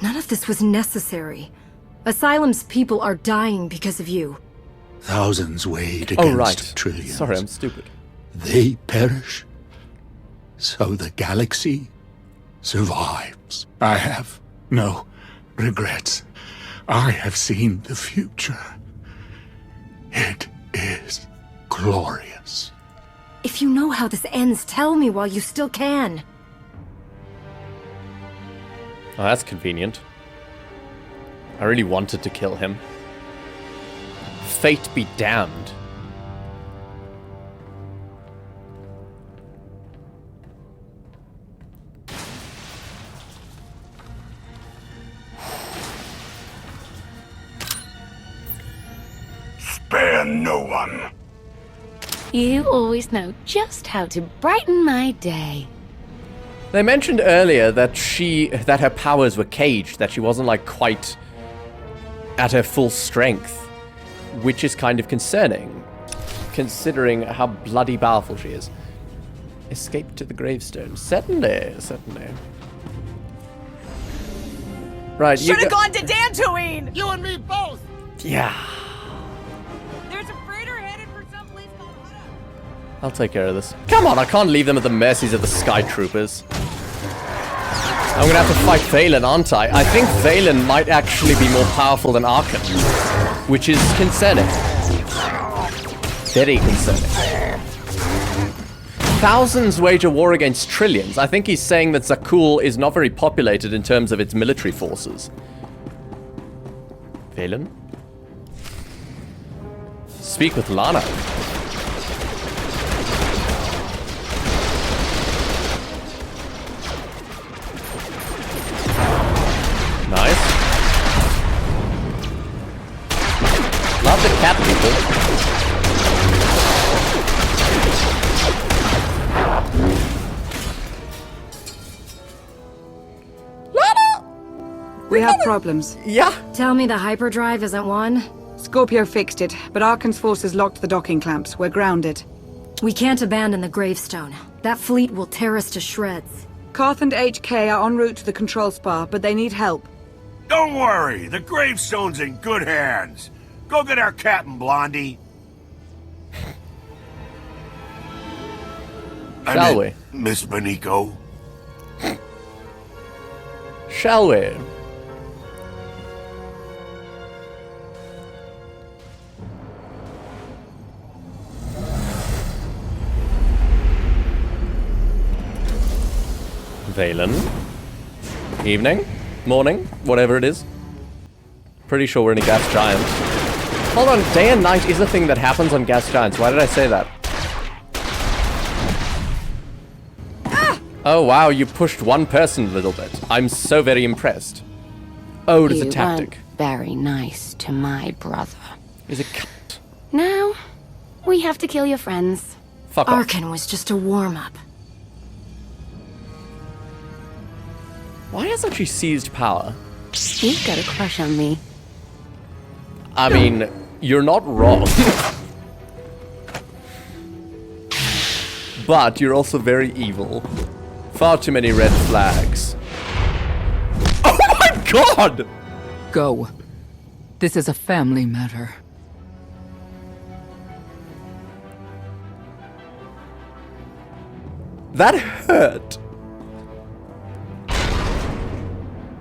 None of this was necessary. Asylum's people are dying because of you. Thousands weighed against right. trillions. Sorry, I'm stupid. They perish, so the galaxy survives. I have no regrets. I have seen the future. It is glorious. If you know how this ends, tell me while you still can. Oh, that's convenient. I really wanted to kill him. Fate be damned. Spare no one. You always know just how to brighten my day. They mentioned earlier that her powers were caged, that she wasn't like quite at her full strength, which is kind of concerning, considering how bloody powerful she is. Escape to the gravestone. Certainly, certainly. Right, you should have gone to Dantooine! You and me both! Yeah. There's a freighter headed for someplace called Outtro. I'll take care of this. Come on, I can't leave them at the mercies of the Sky Troopers. I'm gonna have to fight Vaylin, aren't I? I think Vaylin might actually be more powerful than Arkan, which is concerning. Very concerning. Thousands wage a war against trillions. I think he's saying that Zakuul is not very populated in terms of its military forces. Vaylin? Speak with Lana. Nice. Love the cat people. We have problems. Yeah. Tell me the hyperdrive isn't one? Scorpio fixed it, but Arkan's forces locked the docking clamps. We're grounded. We can't abandon the gravestone. That fleet will tear us to shreds. KOTFE and HK are en route to the control spar, but they need help. Don't worry, the gravestone's in good hands. Go get our captain, Blondie. Shall we? Miss Beniko. Shall we? Vaylin. Evening? Morning? Whatever it is. Pretty sure we're in a gas giant. Hold on, day and night is a thing that happens on gas giants. Why did I say that? Ah! Oh wow, you pushed one person a little bit. I'm so very impressed. Oh, it's a tactic. You weren't very nice to my brother. He's a cunt. Now, we have to kill your friends. Fuck off. Arkan was just a warm-up. Why hasn't she seized power? You've got a crush on me. I mean, you're not wrong. But you're also very evil. Far too many red flags. Oh my god! Go. This is a family matter. That hurt.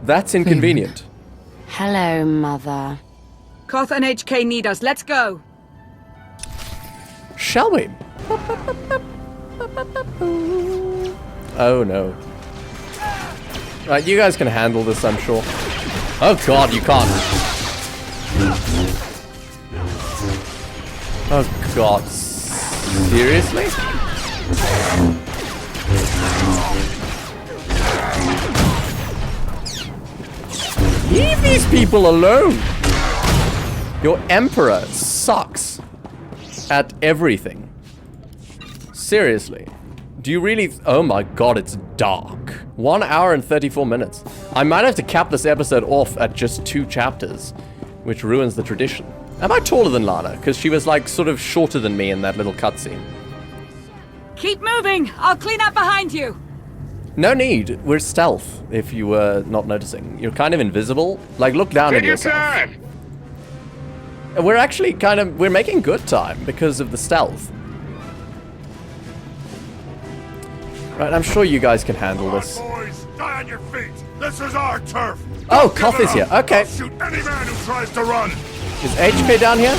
That's inconvenient. Hello, Mother. KOTFE and HK need us. Let's go. Shall we? Oh no. Right, you guys can handle this, I'm sure. Oh god, you can't. Oh god. Seriously? Leave these people alone! Your Emperor sucks at everything. Seriously. Do you really... Oh my god, it's dark. 1 hour and 34 minutes. I might have to cap this episode off at just 2 chapters, which ruins the tradition. Am I taller than Lana? Because she was like sort of shorter than me in that little cutscene. Keep moving! I'll clean up behind you! No need. We're stealth, if you were not noticing. You're kind of invisible. Like, look down at yourself. We're actually kind of... We're making good time because of the stealth. Right, I'm sure you guys can handle this. Boys, die on your feet. This is our turf. Oh, KOTFE is here. Okay. I'll shoot any man who tries to run. Is HK down here?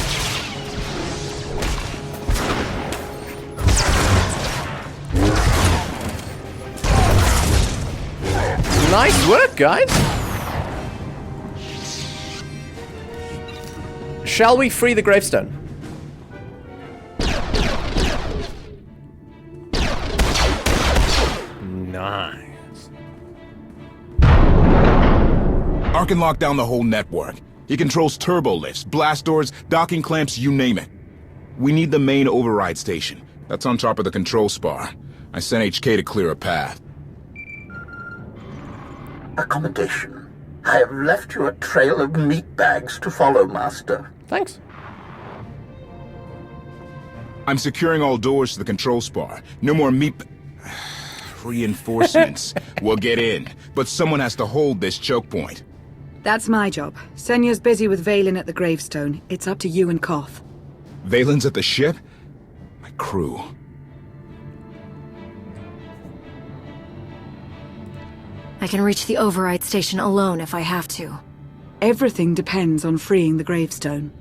Nice work, guys. Shall we free the gravestone? Nice. Arkin locked down the whole network. He controls turbo lifts, blast doors, docking clamps, you name it. We need the main override station. That's on top of the control spar. I sent HK to clear a path. Accommodation. I have left you a trail of meat bags to follow, Master. Thanks. I'm securing all doors to the control spar. No more reinforcements. We'll get in, but someone has to hold this choke point. That's my job. Senya's busy with Vaylin at the gravestone. It's up to you and KOTFE. Vaylin's at the ship? My crew. I can reach the override station alone if I have to. Everything depends on freeing the gravestone.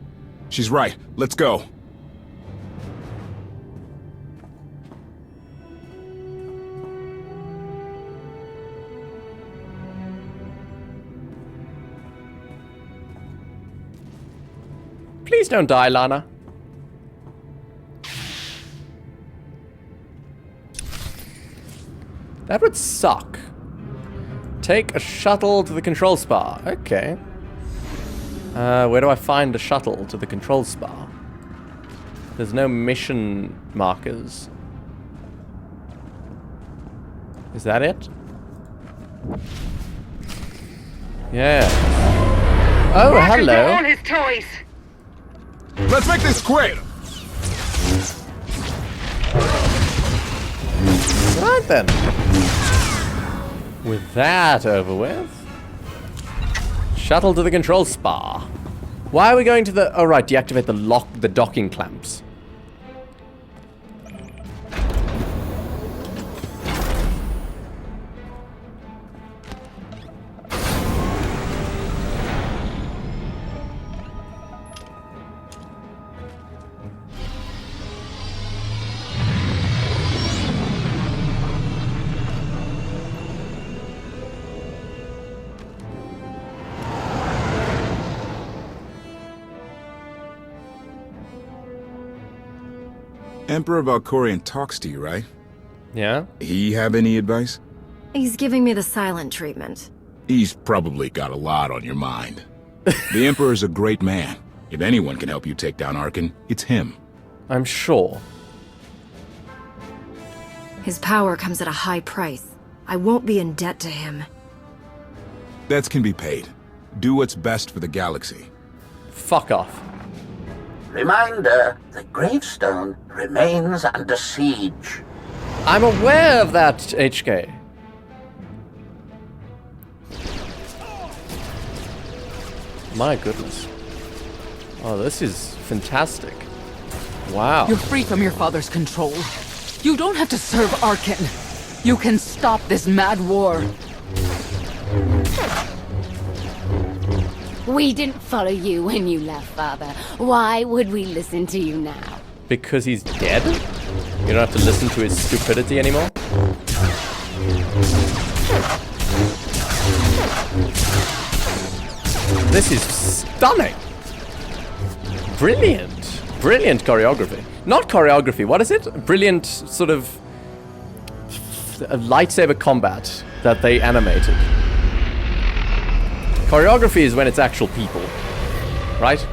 She's right. Let's go. Please don't die, Lana. That would suck. Take a shuttle to the control spar. Okay. Where do I find a shuttle to the control spar? There's no mission markers. Is that it? Yeah. Oh, hello. All his toys. Let's make this quick. Right then. With that over with. Shuttle to the control spar. Why are we going to the... Oh, right. Deactivate the docking clamps. Emperor Valkorion talks to you, right? Yeah? He have any advice? He's giving me the silent treatment. He's probably got a lot on your mind. The Emperor's a great man. If anyone can help you take down Arkin, it's him. I'm sure. His power comes at a high price. I won't be in debt to him. Debts can be paid. Do what's best for the galaxy. Fuck off. Reminder, the gravestone remains under siege. I'm aware of that, HK. My goodness. Oh, this is fantastic. Wow. You're free from your father's control. You don't have to serve Arkin. You can stop this mad war. We didn't follow you when you left, Father. Why would we listen to you now? Because he's dead? You don't have to listen to his stupidity anymore? This is stunning! Brilliant! Brilliant choreography. Not choreography, what is it? Brilliant sort of lightsaber combat that they animated. Choreography is when it's actual people, right?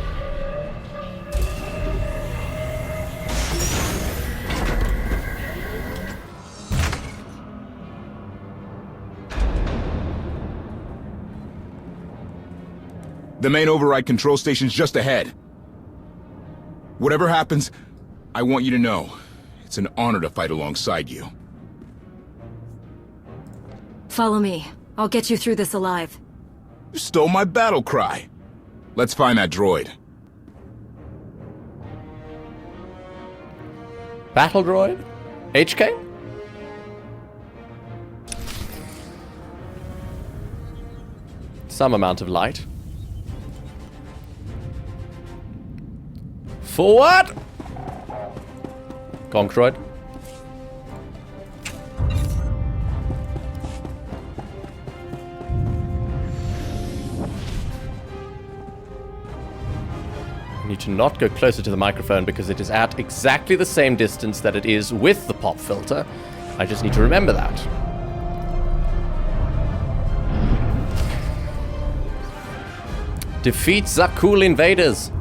The main override control station's just ahead. Whatever happens, I want you to know, it's an honor to fight alongside you. Follow me. I'll get you through this alive. You stole my battle cry. Let's find that droid. Battle droid? HK? Some amount of light. Forward! Gonk droid. I need to not go closer to the microphone because it is at exactly the same distance that it is with the pop filter. I just need to remember that. Defeat Zakuul invaders.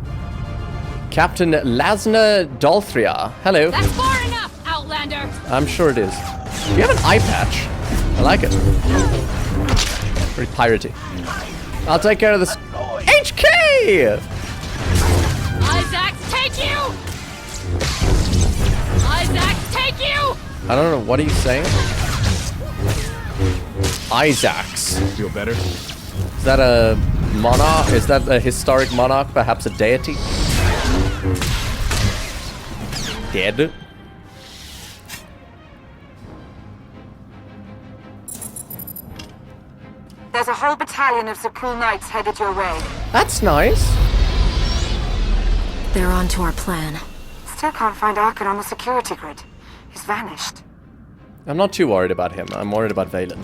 Captain Lasna Dalthria. Hello. That's far enough, Outlander! I'm sure it is. Do you have an eye patch? I like it. Very piratey. I'll take care of this. HK! Isaac, take you! Isaac, take you! I don't know. What are you saying? Isaacs. Feel better? Is that a monarch? Is that a historic monarch? Perhaps a deity? Dead? There's a whole battalion of Zakuul knights headed your way. That's nice. They're on to our plan. Still can't find Arkan on the security grid. He's vanished. I'm not too worried about him. I'm worried about VIII.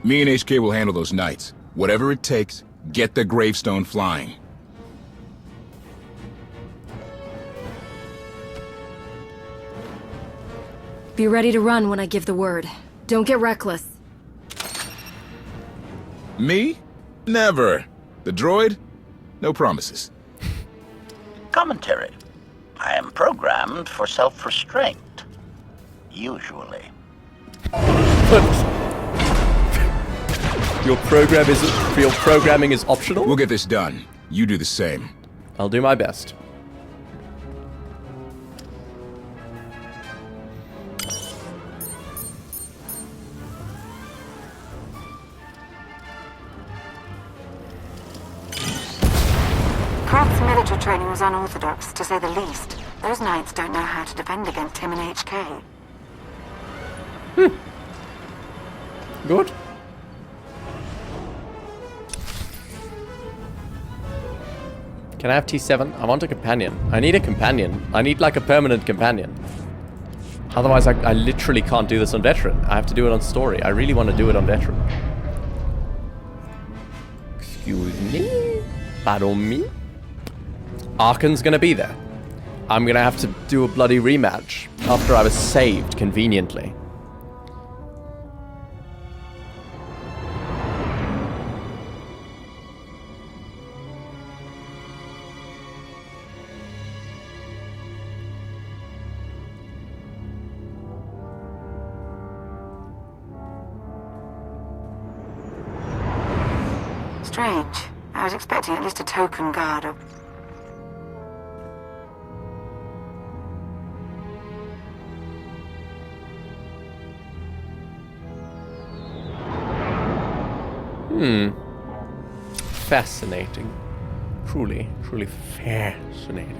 Me and HK will handle those knights. Whatever it takes, get the gravestone flying. Be ready to run when I give the word. Don't get reckless. Me? Never. The droid? No promises. Commentary. I am programmed for self-restraint. Usually. Your programming is optional? We'll get this done. You do the same. I'll do my best. Kraft's military training was unorthodox, to say the least. Those knights don't know how to defend against him and HK. Good. Can I have T7? I want a companion. I need a companion. I need like a permanent companion. Otherwise I literally can't do this on Veteran. I have to do it on Story. I really want to do it on Veteran. Excuse me? Pardon me? Arkan's gonna be there. I'm gonna have to do a bloody rematch after I was saved conveniently. Strange. I was expecting at least a token guard or... Fascinating. Truly, truly fascinating.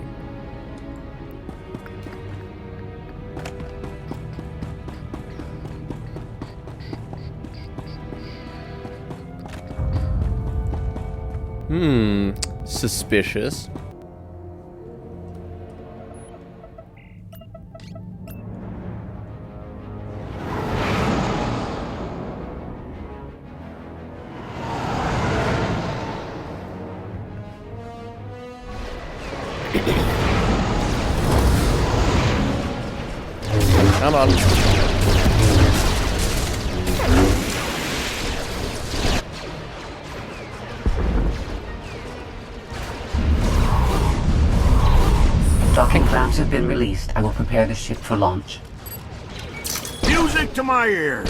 Suspicious. Come on. Docking clamps have been released. I will prepare the ship for launch. Music to my ears.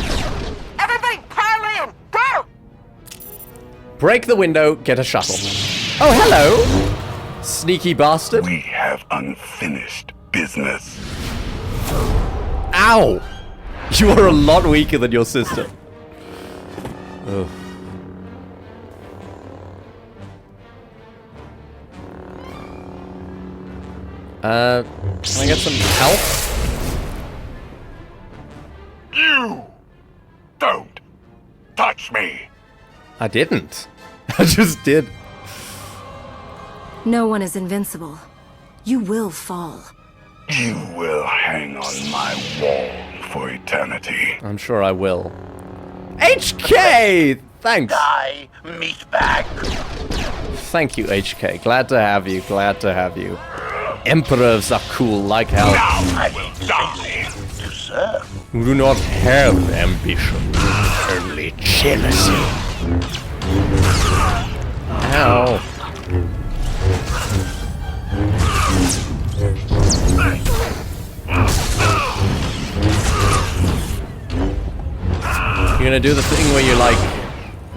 Everybody pile in! Go! Break the window, get a shuttle. Oh, hello! Sneaky bastard. We have unfinished business. Ow! You are a lot weaker than your sister. Ugh. Can I get some help? You don't touch me. I didn't. I just did. No one is invincible. You will fall. You will hang on my wall for eternity. I'm sure I will. HK! Thanks. Die, meatbag. Thank you, HK. Glad to have you. Glad to have you. Emperor of Zakuul, like hell. I will die. To serve. You do not have ambition, only jealousy. Ow. You're gonna do the thing where you're like...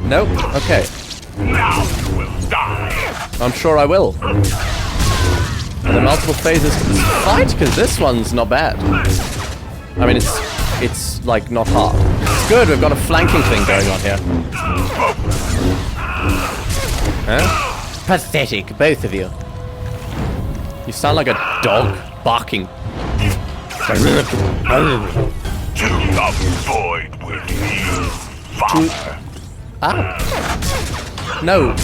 Nope, okay. Now you will die. I'm sure I will. Are there multiple phases to this fight? Because this one's not bad. I mean, it's like not hard. It's good, we've got a flanking thing going on here. Huh? Pathetic, both of you. You sound like a dog barking. To the void with you, father. Ah. No.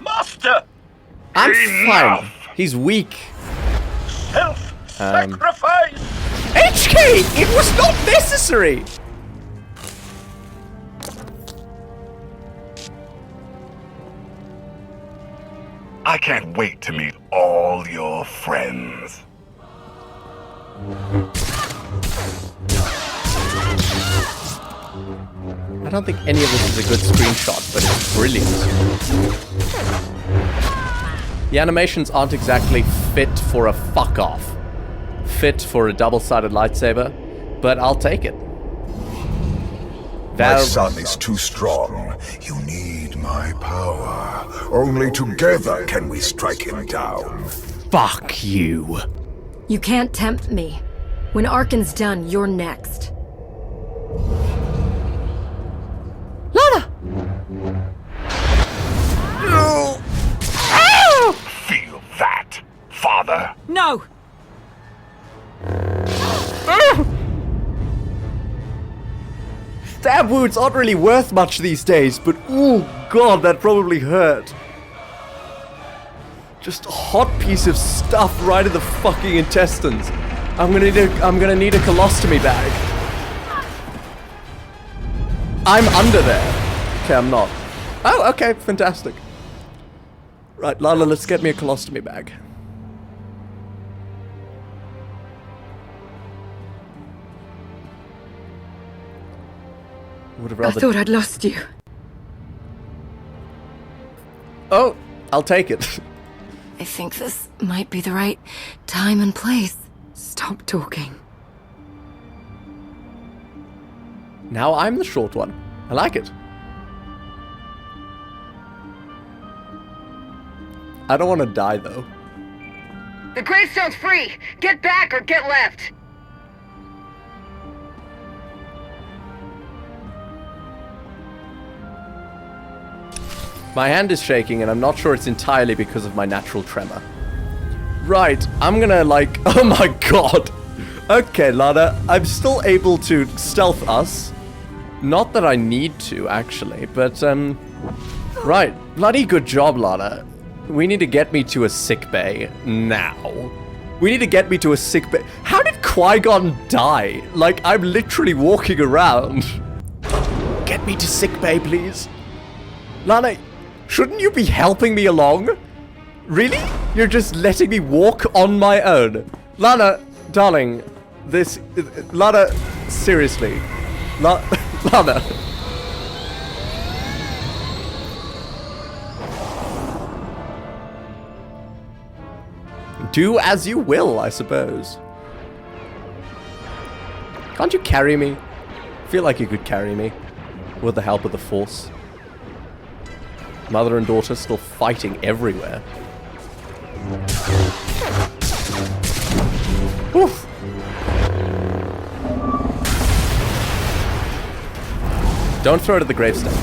Master! I'm fine. He's weak. Self-sacrifice! HK! It was not necessary! I can't wait to meet all your friends. I don't think any of this is a good screenshot, but it's brilliant. The animations aren't exactly fit for a fuck-off. Fit for a double-sided lightsaber, but I'll take it. My son is too strong. You need my power. Only together can we strike him down. Fuck you. You can't tempt me. When Arkan's done, you're next. Lana! No! Feel that, father. No! Stab wounds aren't really worth much these days, but oh god, that probably hurt. Just a hot piece of stuff right in the fucking intestines. I'm gonna need a colostomy bag. I'm under there. Okay, I'm not. Oh, okay, fantastic. Right, Lala, let's get me a colostomy bag. Would have I rather... thought I'd lost you. Oh, I'll take it. I think this might be the right time and place. Stop talking. Now I'm the short one. I like it. I don't want to die, though. The gravestone's free! Get back or get left! My hand is shaking, and I'm not sure it's entirely because of my natural tremor. Right, I'm gonna, like... Oh my god! Okay, Lana, I'm still able to stealth us. Not that I need to, actually, but, Right. Bloody good job, Lana. We need to get me to a sickbay now. We need to get me to a sickbay. How did Qui-Gon die? Like, I'm literally walking around. Get me to sickbay, please. Lana, shouldn't you be helping me along? Really? You're just letting me walk on my own. Lana, darling, Lana, seriously. Lana. Do as you will, I suppose. Can't you carry me? I feel like you could carry me. With the help of the Force. Mother and daughter still fighting everywhere. Oof. Don't throw it at the gravestone.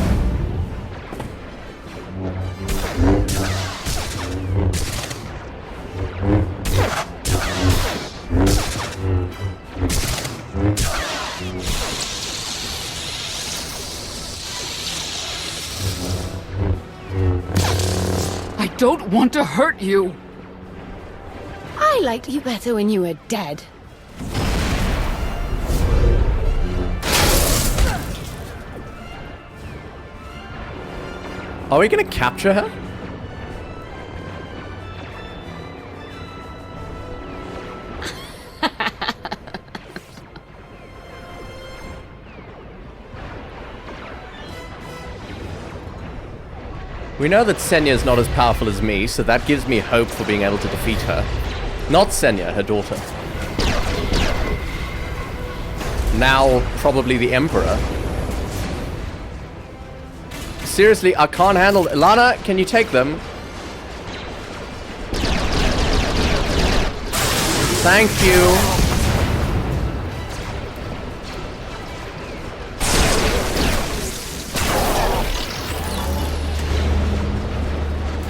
I don't want to hurt you. I liked you better when you were dead. Are we gonna capture her? We know that Senya's not as powerful as me, so that gives me hope for being able to defeat her. Not Senya, her daughter. Now, probably the Emperor. Seriously, I can't handle it. Lana, can you take them? Thank you.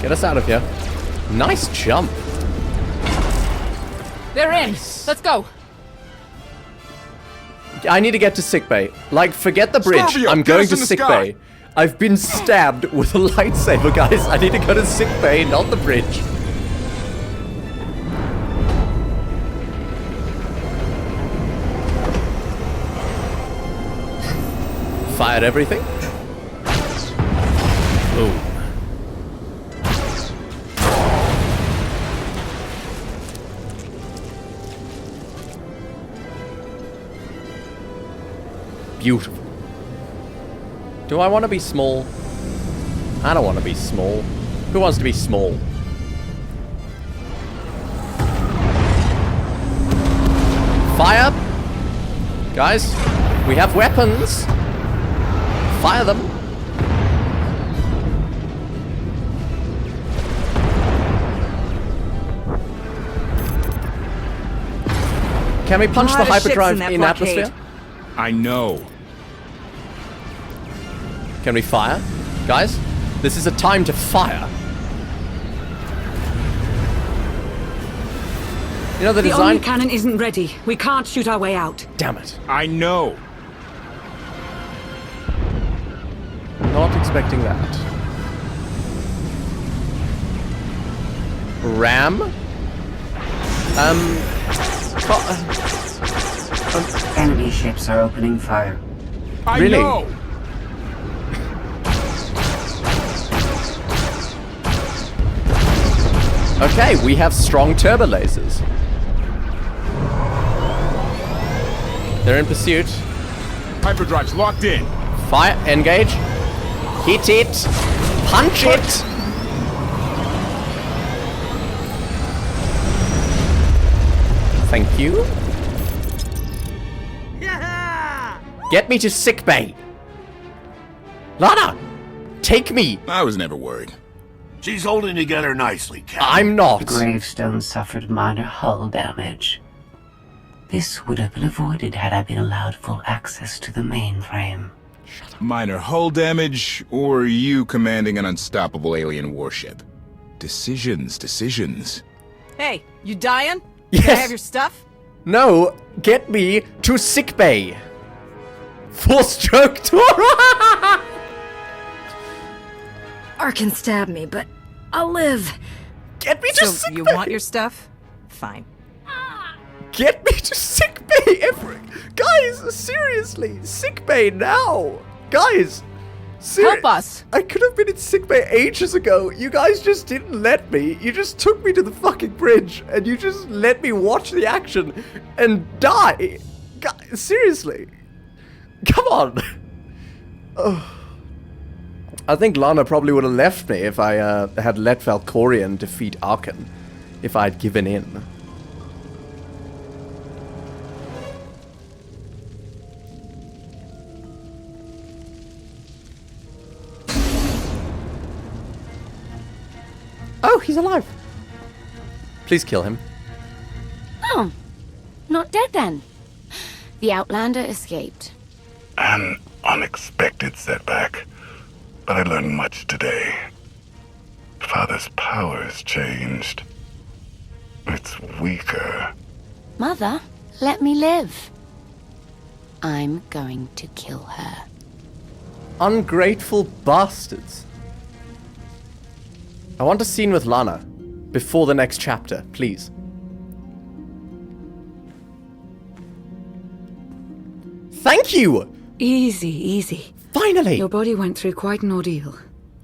Get us out of here. Nice jump. They're in. Let's go. I need to get to sickbay. Like, forget the bridge. Scorpio, I'm get going us to in the sickbay. sky. I've been stabbed with a lightsaber, guys. I need to go to sickbay, not the bridge. Fired everything. Boom. Beautiful. Do I want to be small? I don't want to be small. Who wants to be small? Fire! Guys, we have weapons. Fire them. Can we punch the hyperdrive in atmosphere? I know. Can we fire? Guys, this is a time to fire. You know the The design... Omni cannon isn't ready. We can't shoot our way out. Damn it. I know. Not expecting that. Ram? Enemy ships are opening fire. I Really? know. Okay, we have strong turbo lasers. They're in pursuit. Hyperdrive's locked in. Fire, engage. Hit it. Punch it. Thank you. Get me to sickbay. Lana, take me. I was never worried. She's holding together nicely, Captain. I'm not. The gravestone suffered minor hull damage. This would have been avoided had I been allowed full access to the mainframe. Minor hull damage, or you commanding an unstoppable alien warship? Decisions. Hey, you dying? Yes. Can I have your stuff? No, get me to sickbay. Full stroke tour. Arkin stabbed me, but I'll live. Get me to sick you bay. want your stuff? Fine. Get me to sick bay, guys, seriously, sick bay now. Guys, help us. I could have been in sick bay ages ago. You guys just didn't let me. You just took me to the fucking bridge and you just let me watch the action and die. Guys, seriously. Come on. Oh. I think Lana probably would have left me if I had let Valkorion defeat Arkin. If I'd given in. Oh, he's alive. Please kill him. Oh, not dead then. The Outlander escaped. An unexpected setback, but I learned much today. Father's powers changed. It's weaker. Mother, let me live. I'm going to kill her. Ungrateful bastards. I want a scene with Lana before the next chapter, please. Thank you! Easy, easy. Finally! Your body went through quite an ordeal.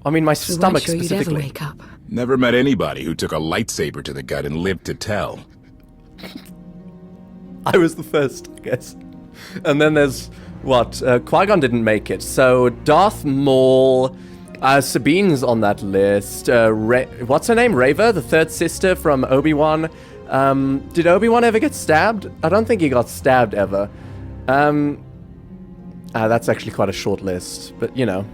I mean, my We weren't stomach sure you'd ever specifically. wake up. Never met anybody who took a lightsaber to the gut and lived to tell. I was the first, I guess. And then there's, what, Qui-Gon didn't make it. So, Darth Maul, Sabine's on that list. What's her name? Reva, the third sister from Obi-Wan. Did Obi-Wan ever get stabbed? I don't think he got stabbed ever. That's actually quite a short list, but you know.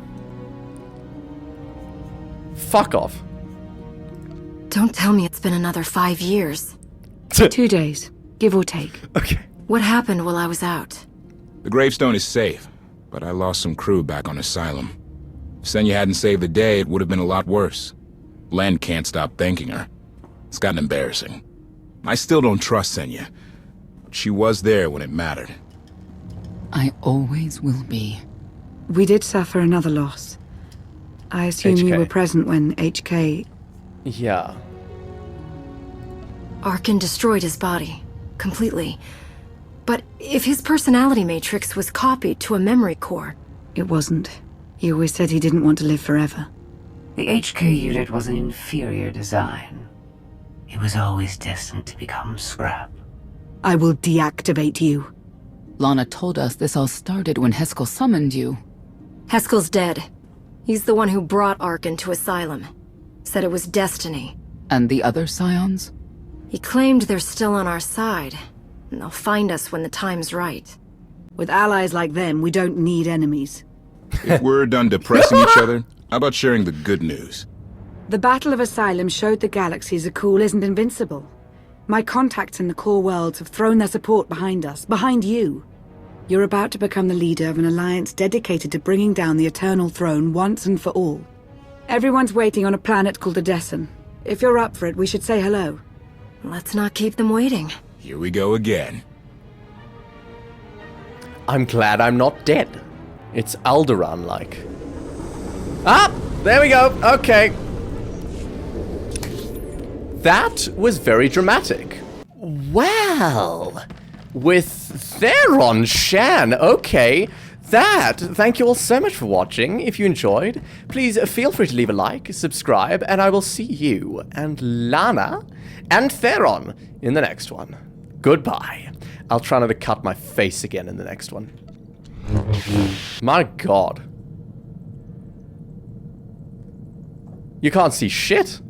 Fuck off. Don't tell me it's been another 5 years. 2 days, give or take. Okay. What happened while I was out? The gravestone is safe, but I lost some crew back on Asylum. If Senya hadn't saved the day, it would have been a lot worse. Len can't stop thanking her. It's gotten embarrassing. I still don't trust Senya. But she was there when it mattered. I always will be. We did suffer another loss. I assume you HK. were present when HK... Yeah. Arkin destroyed his body. Completely. But if his personality matrix was copied to a memory core... It wasn't. He always said he didn't want to live forever. The HK unit was an inferior design. It was always destined to become scrap. I will deactivate you. Lana told us this all started when Heskel summoned you. Heskel's dead. He's the one who brought Arkin to Asylum. Said it was destiny. And the other Scions? He claimed they're still on our side. And they'll find us when the time's right. With allies like them, we don't need enemies. If we're done depressing each other, how about sharing the good news? The Battle of Asylum showed the galaxy Zakuul isn't invincible. My contacts in the core worlds have thrown their support behind us, behind you. You're about to become the leader of an alliance dedicated to bringing down the Eternal Throne once and for all. Everyone's waiting on a planet called Odessen. If you're up for it, we should say hello. Let's not keep them waiting. Here we go again. I'm glad I'm not dead. It's Alderaan-like. Ah! There we go. Okay. That was very dramatic. Well, with Theron Shan, okay. Thank you all so much for watching. If you enjoyed, please feel free to leave a like, subscribe, and I will see you and Lana and Theron in the next one. Goodbye. I'll try not to cut my face again in the next one. My god. You can't see shit.